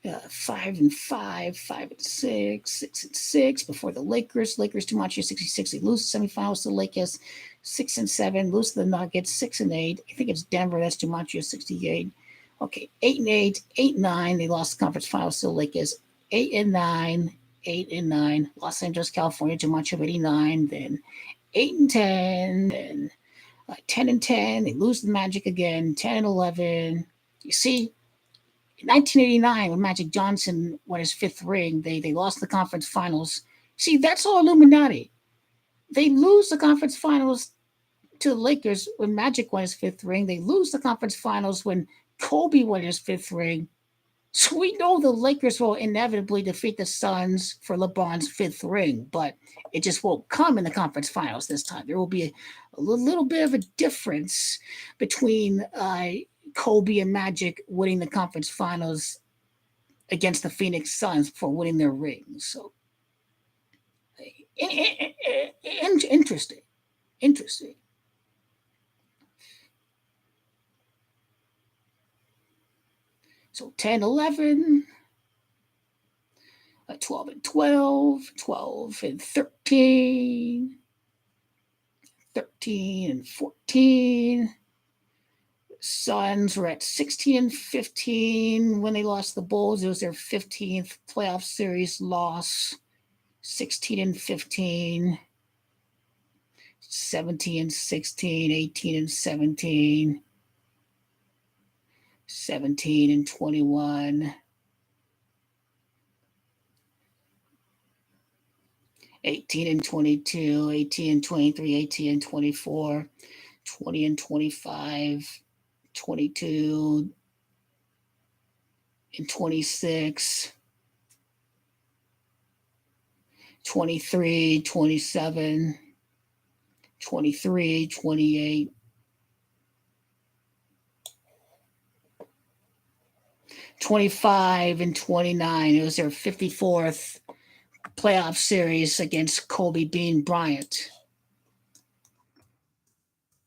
5-5, 5-6, 6-6 before the Lakers. Lakers too much. 66. They lose the semifinals to the Lakers. 6-7, lose to the Nuggets. 6-8. I think it's Denver. That's too much. 68. Okay, 8-8, 8-9. They lost the conference finals to the Lakers. 8-9, 8-9. Los Angeles, California. Too much of 89. Then 8-10. Then 10-10. They lose the Magic again. 10-11. You see. 1989, when Magic Johnson won his 5th ring, they lost the conference finals. See, that's all Illuminati. They lose the conference finals to the Lakers when Magic won his 5th ring. They lose the conference finals when Kobe won his 5th ring. So we know the Lakers will inevitably defeat the Suns for LeBron's 5th ring, but it just won't come in the conference finals this time. There will be a little bit of a difference between Kobe and Magic winning the conference finals against the Phoenix Suns for winning their rings. So interesting. So 10-11, 12-12, 12-13, 13-14. Suns were at 16-15 when they lost the Bulls. It was their 15th playoff series loss. 16-15, 17-16, 18-17, 17-21, 18-22, 18-23, 18-24, 20-25. 22 and 26, 23, 27, 23, 28, 25 and 29. It was their 54th playoff series against Kobe Bean Bryant.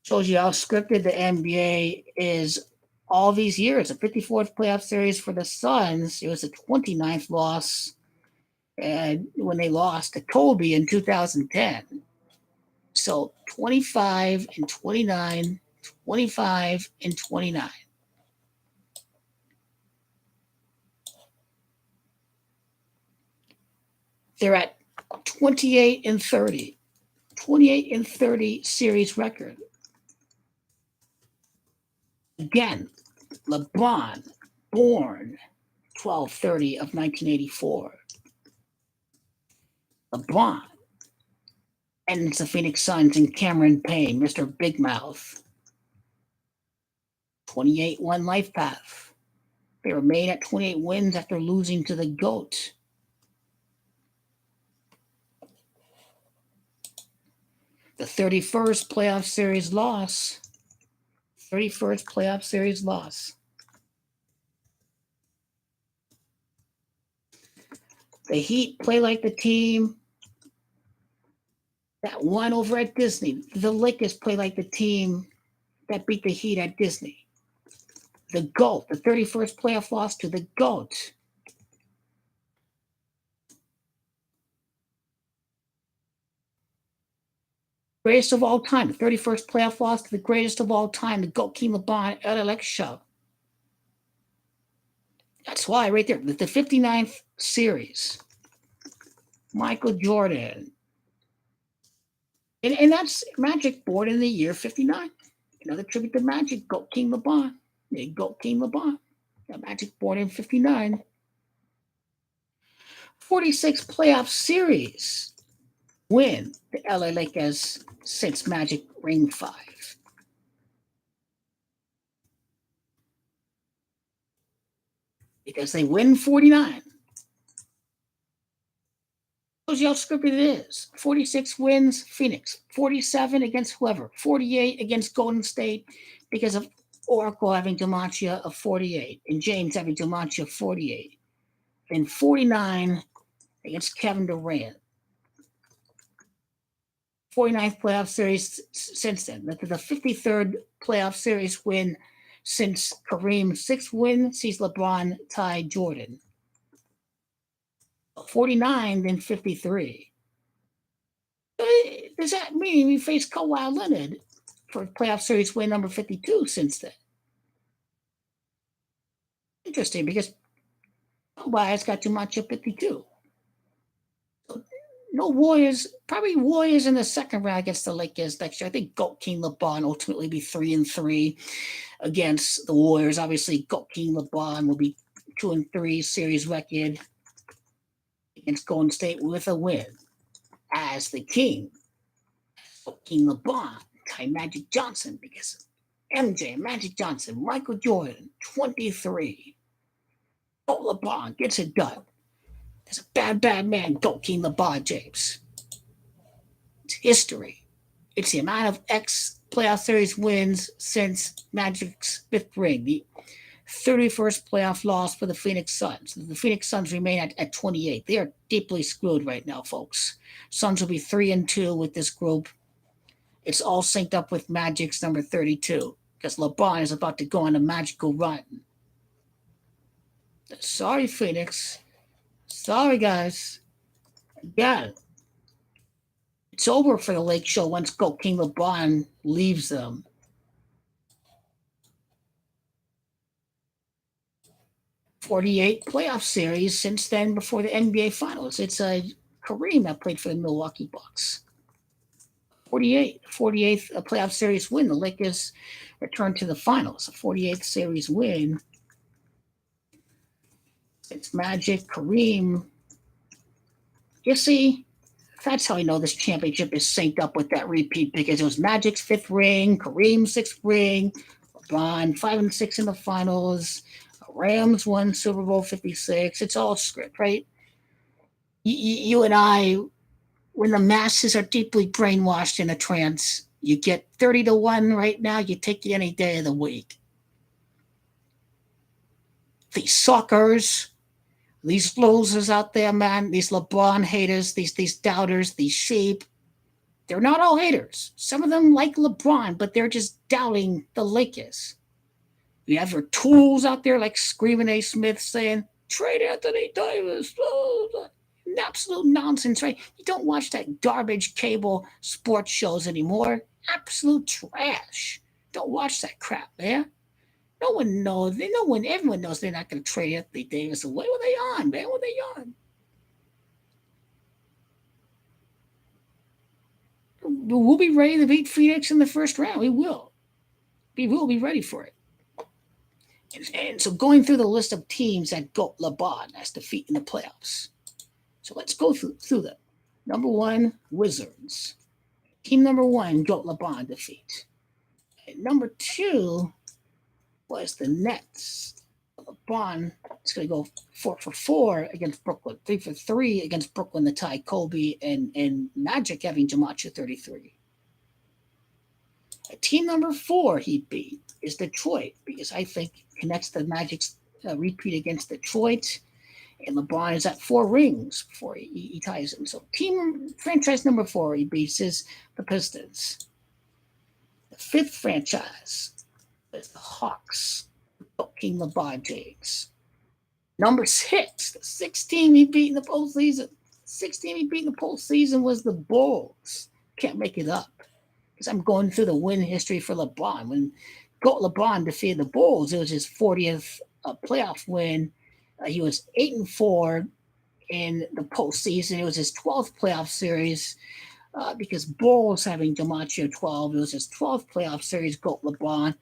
Shows you how scripted the NBA is all these years. The 54th playoff series for the Suns, it was the 29th loss and when they lost to Kobe in 2010. So 25 and 29, 25 and 29. They're at 28 and 30. 28 and 30 series record. Again, LeBron, born 12/30 of 1984. LeBron. And it's the Phoenix Suns and Cameron Payne, Mr. Big Mouth. 28-1 life path. They remain at 28 wins after losing to the GOAT. The 31st playoff series loss. 31st playoff series loss. The Heat play like the team that won over at Disney. The Lakers play like the team that beat the Heat at Disney. The GOAT, the 31st playoff loss to the GOAT. Greatest of all time, the 31st playoff loss to the greatest of all time, the GOAT King LeBron at Lakeshow. That's why, right there, the 59th series, Michael Jordan. And that's Magic born in the year 59. Another tribute to Magic, GOAT King LeBron. GOAT King LeBron. Magic born in 59. 46 playoff series win the LA Lakers since Magic Ring 5. Because they win 49. Shows you how scripted it is. 46 wins, Phoenix. 47 against whoever. 48 against Golden State because of Oracle having Dimancia of 48 and James having Dimancia of 48. Then 49 against Kevin Durant. 49th playoff series since then. The 53rd playoff series win since Kareem's 6th win sees LeBron tie Jordan. 49, then 53. Does that mean we faced Kawhi Leonard for playoff series win number 52 since then? Interesting, because Kawhi has got too much at 52. So, no Warriors, probably Warriors in the second round against the Lakers next year. I think GOAT King LeBron ultimately be 3-3 against the Warriors. Obviously, GOAT King LeBron will be 2-3 series record against Golden State with a win as the king. GOAT King LeBron tie Magic Johnson because MJ, Magic Johnson, Michael Jordan, 23. GOAT LeBron gets it done. There's a bad man, GOAT King LeBron James. It's history. It's the amount of X playoff series wins since Magic's 5th ring, the 31st playoff loss for the Phoenix Suns. The Phoenix Suns remain at 28. They are deeply screwed right now, folks. Suns will be 3-2 with this group. It's all synced up with Magic's number 32 because LeBron is about to go on a magical run. Sorry, Phoenix. Sorry, guys. Yeah. It's over for the Lakeshow once GOAT King LeBron leaves them. '48 playoff series since then before the NBA Finals. It's Kareem that played for the Milwaukee Bucks. 48th playoff series win. The Lakers return to the finals. A 48th series win. It's Magic, Kareem. You see, that's how I know this championship is synced up with that repeat because it was Magic's 5th ring, Kareem's 6th ring, LeBron 5-6 in the finals, Rams won Super Bowl 56. It's all script, right? You and I, when the masses are deeply brainwashed in a trance, you get 30-1 right now, you take it any day of the week. These suckers, these losers out there, man, these LeBron haters, these doubters, these sheep, they're not all haters. Some of them like LeBron, but they're just doubting the Lakers. You have your tools out there like Screaming A. Smith saying, trade Anthony Davis. Absolute nonsense, right? You don't watch that garbage cable sports shows anymore. Absolute trash. Don't watch that crap, man. No one knows. Everyone knows they're not going to trade Anthony Davis away. What are they on, man? What are they on? We'll be ready to beat Phoenix in the first round. We will. We will be ready for it. And so going through the list of teams that GOAT LeBron has defeat in the playoffs. So let's go through them. Number 1, Wizards. Team number 1, GOAT LeBron defeat. And number 2 was the Nets. LeBron is going to go 4-for-4 against Brooklyn, 3-for-3 against Brooklyn to tie Kobe and Magic having Dimancia 33. Team number 4 he beat is Detroit because I think connects the Magic's repeat against Detroit And LeBron is at 4 rings before he ties him. So team franchise number 4 he beats is the Pistons. The 5th franchise is the Hawks. King LeBron James. Number 6, the 6th team he beat in the postseason. 6th team he beat in the postseason was the Bulls. Can't make it up. Because I'm going through the win history for LeBron. When GOAT LeBron defeated the Bulls, it was his 40th playoff win. He was 8-4 in the postseason. It was his 12th playoff series because Bulls having DiMaggio 12. It was his 12th playoff series. GOAT LeBron,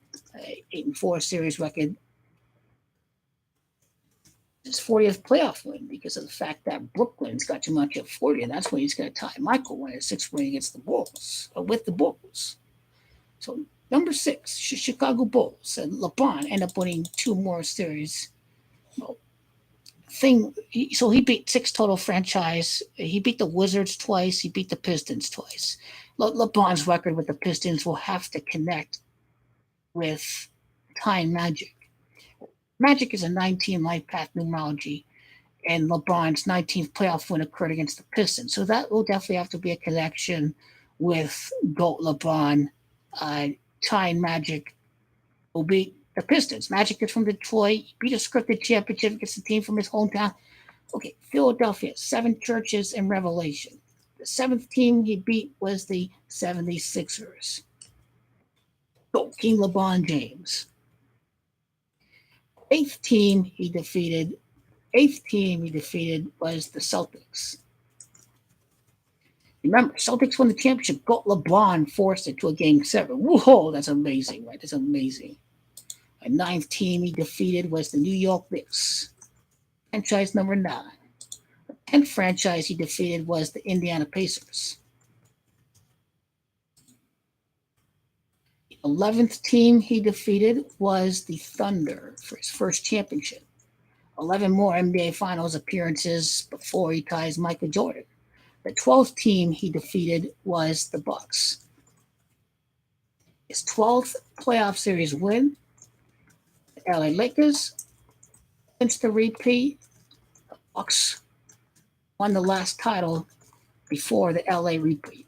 8-4 series record. His 40th playoff win because of the fact that Brooklyn's got DiMaggio 40, and that's when he's going to tie Michael when his 6th win against the Bulls, with the Bulls. So number 6, Chicago Bulls, and LeBron end up winning 2 more series. Well, so he beat 6 total franchise. He beat the Wizards twice. He beat the Pistons twice. LeBron's record with the Pistons will have to connect with tying Magic. Magic is a 19 life path numerology, and LeBron's 19th playoff win occurred against the Pistons. So that will definitely have to be a connection with GOAT LeBron. Tying Magic will beat the Pistons. Magic is from Detroit. He beat a scripted championship against a team from his hometown. Okay, Philadelphia, 7 churches in Revelation. The 7th team he beat was the 76ers. GOAT King LeBron James. 8th team he defeated was the Celtics. Remember, Celtics won the championship. GOAT LeBron forced it to a game 7. Whoa, that's amazing, right? That's amazing. A 9th team he defeated was the New York Knicks. Franchise number 9. The 10th franchise he defeated was the Indiana Pacers. The 11th team he defeated was the Thunder for his first championship. 11 more NBA Finals appearances before he ties Michael Jordan. The 12th team he defeated was the Bucks. His 12th playoff series win, the LA Lakers. Since the repeat, the Bucks won the last title before the LA repeat.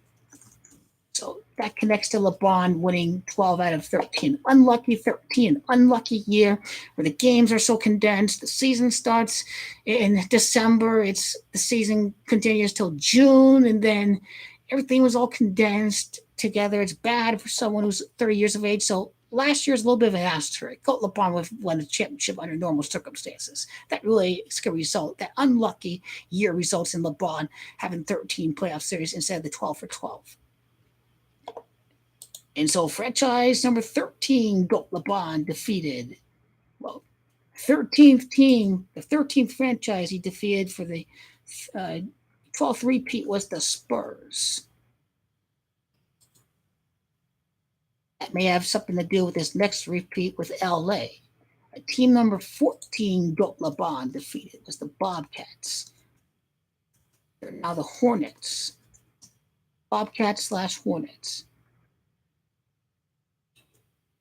So that connects to LeBron winning 12 out of 13. Unlucky 13, unlucky year where the games are so condensed. The season starts in December. The season continues till June, and then everything was all condensed together. It's bad for someone who's 30 years of age. So last year's a little bit of an asterisk. GOAT LeBron won the championship under normal circumstances. That really is going to result. That unlucky year results in LeBron having 13 playoff series instead of the 12 for 12. And so franchise number 13, GOAT LeBron defeated, 13th team, the 13th franchise he defeated for the 12th repeat was the Spurs. That may have something to do with this next repeat with LA. Team number 14, GOAT LeBron defeated was the Bobcats. They're now the Hornets. Bobcats/Hornets.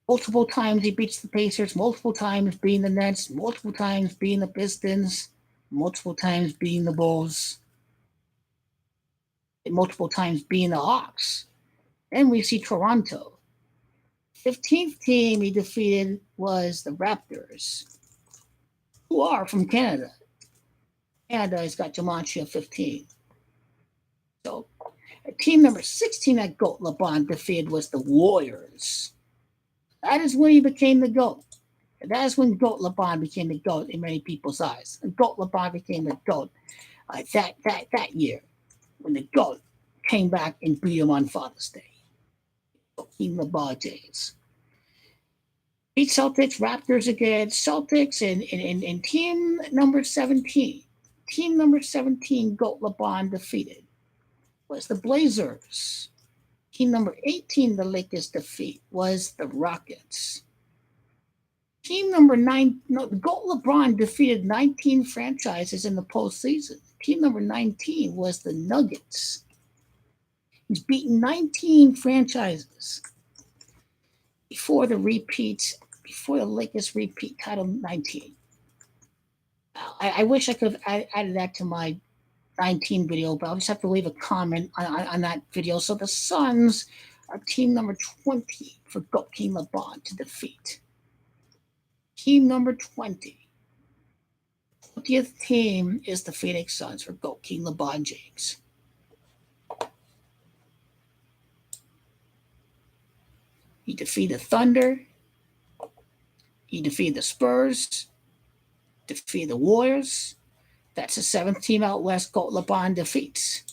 Multiple times he beats the Pacers, multiple times beating the Nets, multiple times beating the Pistons, multiple times beating the Bulls, and multiple times beating the Hawks. Then we see Toronto. 15th team he defeated was the Raptors, who are from Canada. Canada has got DiMaggio 15. So team number 16 that GOAT LeBron defeated was the Warriors. That is when he became the GOAT. And that is when GOAT LeBron became the GOAT in many people's eyes. And GOAT LeBron became the GOAT that year when the GOAT came back and beat him on Father's Day. King LeBron James. Beat Celtics, Raptors again, Celtics, and team number 17. Team number 17, GOAT LeBron defeated was the Blazers. Team number 18, the Lakers defeat was the Rockets. Team number 9, GOAT LeBron defeated 19 franchises in the postseason. Team number 19 was the Nuggets. He's beaten 19 franchises before the Lakers repeat title 19. I wish I could have added that to my 19 video, but I'll just have to leave a comment on that video. So the Suns are team number 20 for GOAT King LeBron to defeat. Team number 20. 20th team is the Phoenix Suns for GOAT King LeBron James. He defeated the Thunder. He defeated the Spurs. Defeated the Warriors. That's the 7th team out west GOAT LeBron defeats.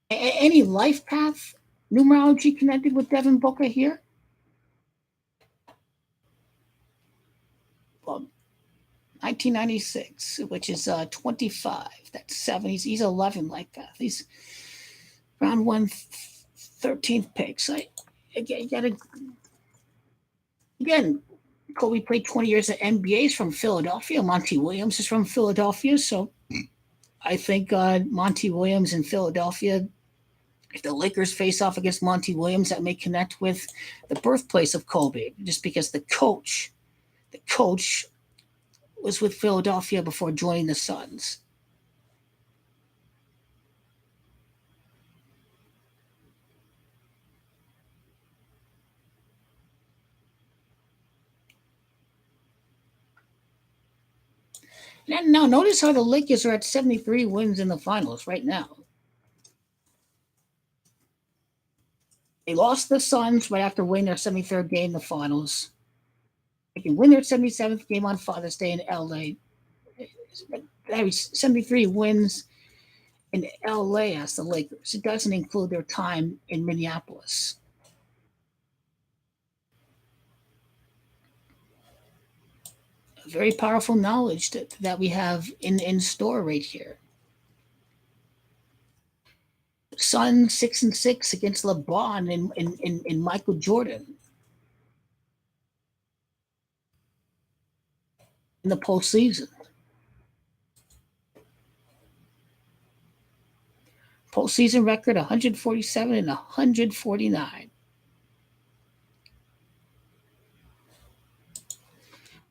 Any life path numerology connected with Devin Booker here? Well, 1996, which is 25. That's 7. He's 11 life path. He's round 1, 13th pick. So you gotta, again, Kobe played 20 years at NBA. He's from Philadelphia. Monty Williams is from Philadelphia. So I think Monty Williams in Philadelphia, if the Lakers face off against Monty Williams, that may connect with the birthplace of Kobe, just because the coach was with Philadelphia before joining the Suns. Now, notice how the Lakers are at 73 wins in the finals right now. They lost the Suns right after winning their 73rd game in the finals. They can win their 77th game on Father's Day in LA. That was 73 wins in LA as the Lakers. It doesn't include their time in Minneapolis. Very powerful knowledge that we have in store right here. Suns 6-6 against LeBron and Michael Jordan in the postseason. Postseason record 147 and 149.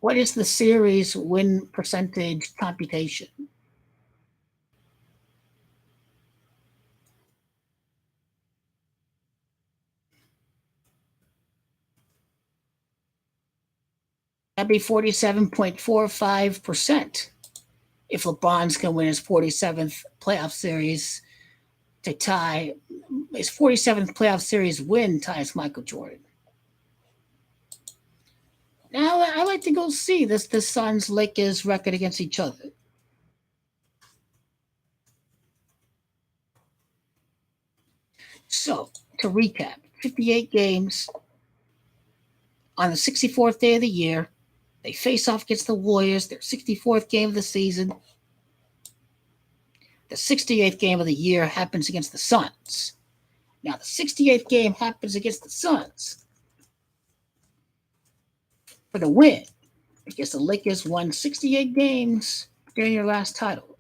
What is the series win percentage computation? That'd be 47.45% if LeBron's going to win his 47th playoff series to tie his 47th playoff series win ties Michael Jordan. Now, I like to go see the Suns Lakers record against each other. So, to recap, 58 games on the 64th day of the year. They face off against the Warriors, their 64th game of the season. The 68th game of the year happens against the Suns. Now, the 68th game happens against the Suns for the win, because the Lakers won 68 games during their last title.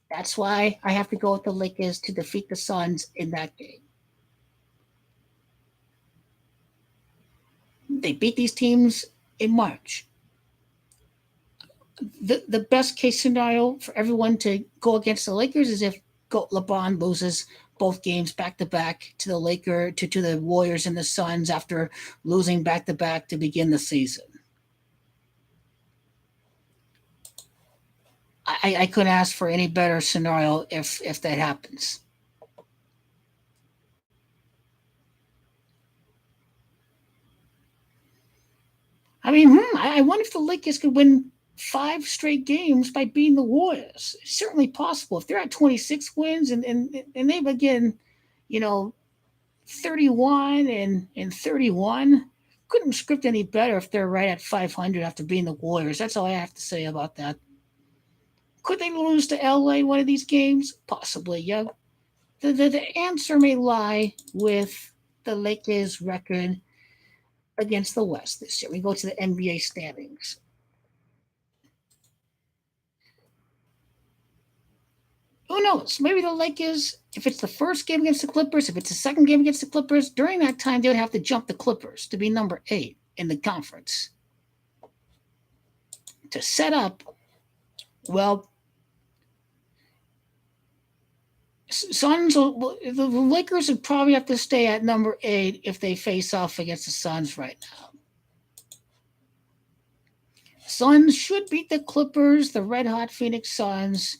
That's why I have to go with the Lakers to defeat the Suns in that game. They beat these teams in March. The best case scenario for everyone to go against the Lakers is if LeBron loses both games back to back to the to the Warriors and the Suns after losing back to back to begin the season. I couldn't ask for any better scenario if that happens. I mean, I wonder if the Lakers could win 5 straight games by beating the Warriors. It's certainly possible. If they're at 26 wins and they begin, 31 and 31, couldn't script any better if they're right at 500 after beating the Warriors. That's all I have to say about that. Could they lose to LA one of these games? Possibly, yeah. The answer may lie with the Lakers' record against the West this year. We go to the NBA standings. Who knows? Maybe the Lakers, if it's the first game against the Clippers, if it's the second game against the Clippers, during that time they would have to jump the Clippers to be number 8. in the conference. To set up, well, Suns. The Lakers would probably have to stay at number 8 if they face off against the Suns right now. Suns should beat the Clippers, the red hot Phoenix Suns.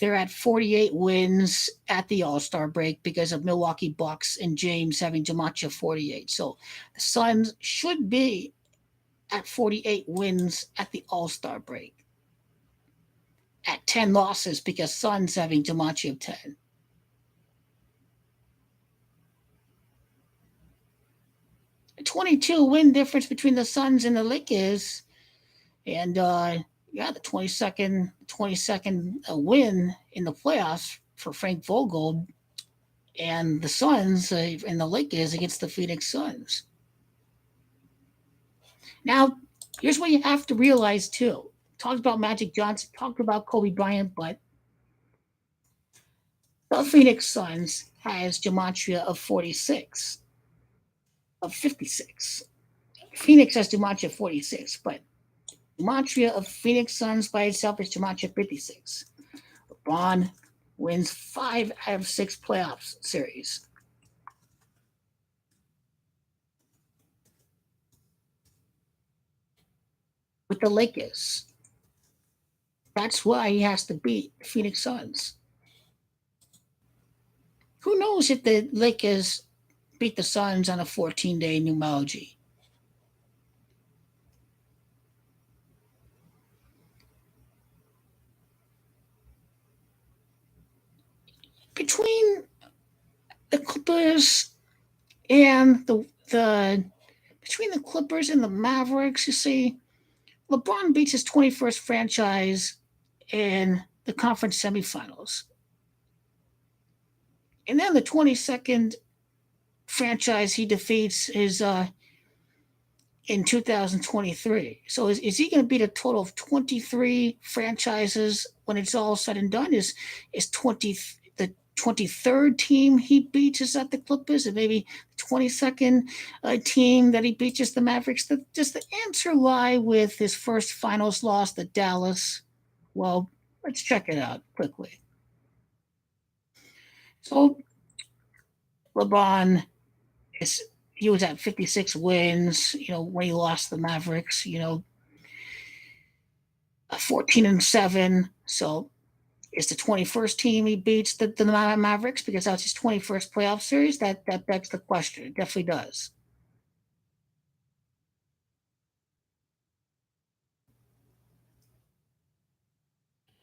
They're at 48 wins at the All-Star break because of Milwaukee Bucks and James having Jamacha 48. So the Suns should be at 48 wins at the All-Star break. At 10 losses because Suns having Jamacha of 10. A 22 win difference between the Suns and the Lakers. And the 22nd win in the playoffs for Frank Vogel and the Suns and the Lakers against the Phoenix Suns. Now, here's what you have to realize too. Talked about Magic Johnson, talked about Kobe Bryant, but the Phoenix Suns has gematria of 46, of 56. Phoenix has gematria 46, but gematria of Phoenix Suns by itself is gematria 56. LeBron wins 5 out of 6 playoffs series. With the Lakers. That's why he has to beat the Phoenix Suns. Who knows if the Lakers beat the Suns on a 14-day numerology? Between the Clippers and the between the Clippers and the Mavericks, you see, LeBron beats his 21st franchise in the conference semifinals. And then the 22nd franchise he defeats is in 2023. So is he going to beat a total of 23 franchises when it's all said and done? Is 20 the 23rd team he beats is at the Clippers, and maybe the 22nd team that he beats is the Mavericks? Does the answer lie with his first finals loss to Dallas? Well, let's check it out quickly. So LeBron he was at 56 wins, when he lost the Mavericks, 14-7. So it's the 21st team he beats the Mavericks because that's his 21st playoff series. That begs the question. It definitely does.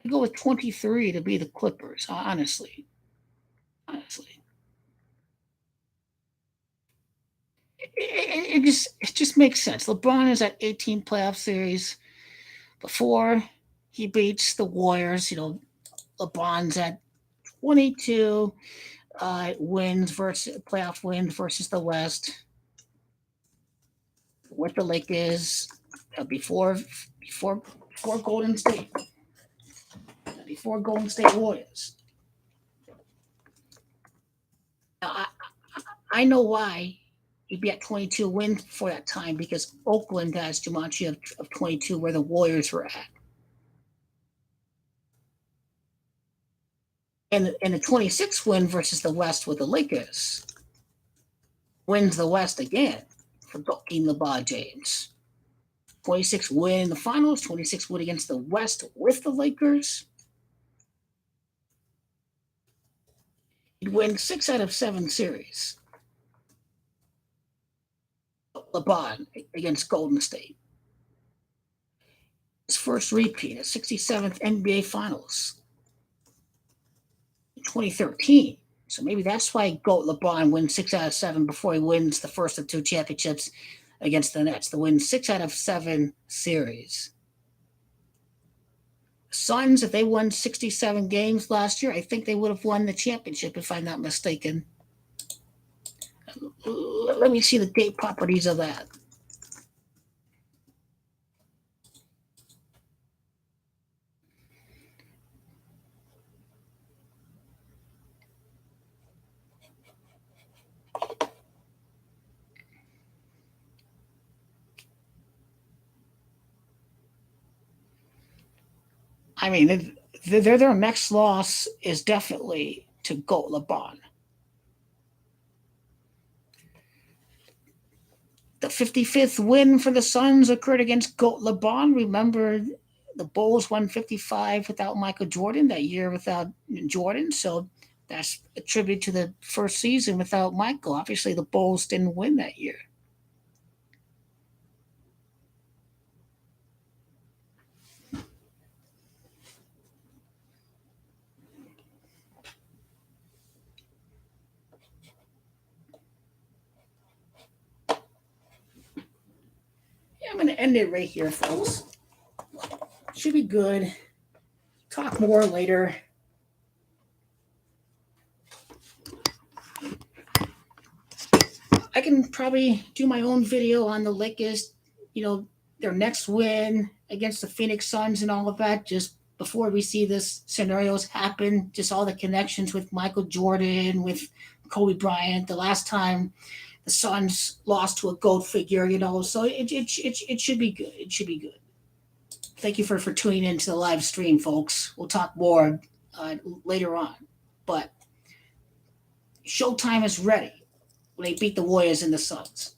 I go with 23 to be the Clippers, honestly. It just makes sense. LeBron is at 18 playoff series. Before he beats the Warriors, LeBron's at 22 wins versus playoff wins versus the West with the Lakers before Golden State, before Golden State Warriors. Now, I know why he'd be at 22 wins before that time because Oakland has gematria of 22 where the Warriors were at. And the 26th win versus the West with the Lakers wins the West again for Dwayne LeBron James. 26 win in the finals, 26 win against the West with the Lakers. He'd win 6 out of 7 series. LeBron against Golden State. His first repeat, his 67th NBA Finals in 2013. So maybe that's why GOAT LeBron wins 6 out of 7 before he wins the first of 2 championships against the Nets. To win 6 out of 7 series. Suns, if they won 67 games last year, I think they would have won the championship, if I'm not mistaken. Let me see the date properties of that. I mean, their next loss is definitely to GOAT LeBron. The 55th win for the Suns occurred against GOAT LeBron. Remember, the Bulls won 55 without Michael Jordan, that year without Jordan. So that's a tribute to the first season without Michael. Obviously, the Bulls didn't win that year. Yeah, I'm going to end it right here, folks. Should be good. Talk more later. I can probably do my own video on the Lakers, their next win against the Phoenix Suns and all of that, just before we see this scenarios happen, just all the connections with Michael Jordan, with Kobe Bryant, the last time the Suns lost to a GOAT figure, so it should be good. It should be good. Thank you for tuning into the live stream, folks. We'll talk more later on. But Showtime is ready when they beat the Warriors and the Suns.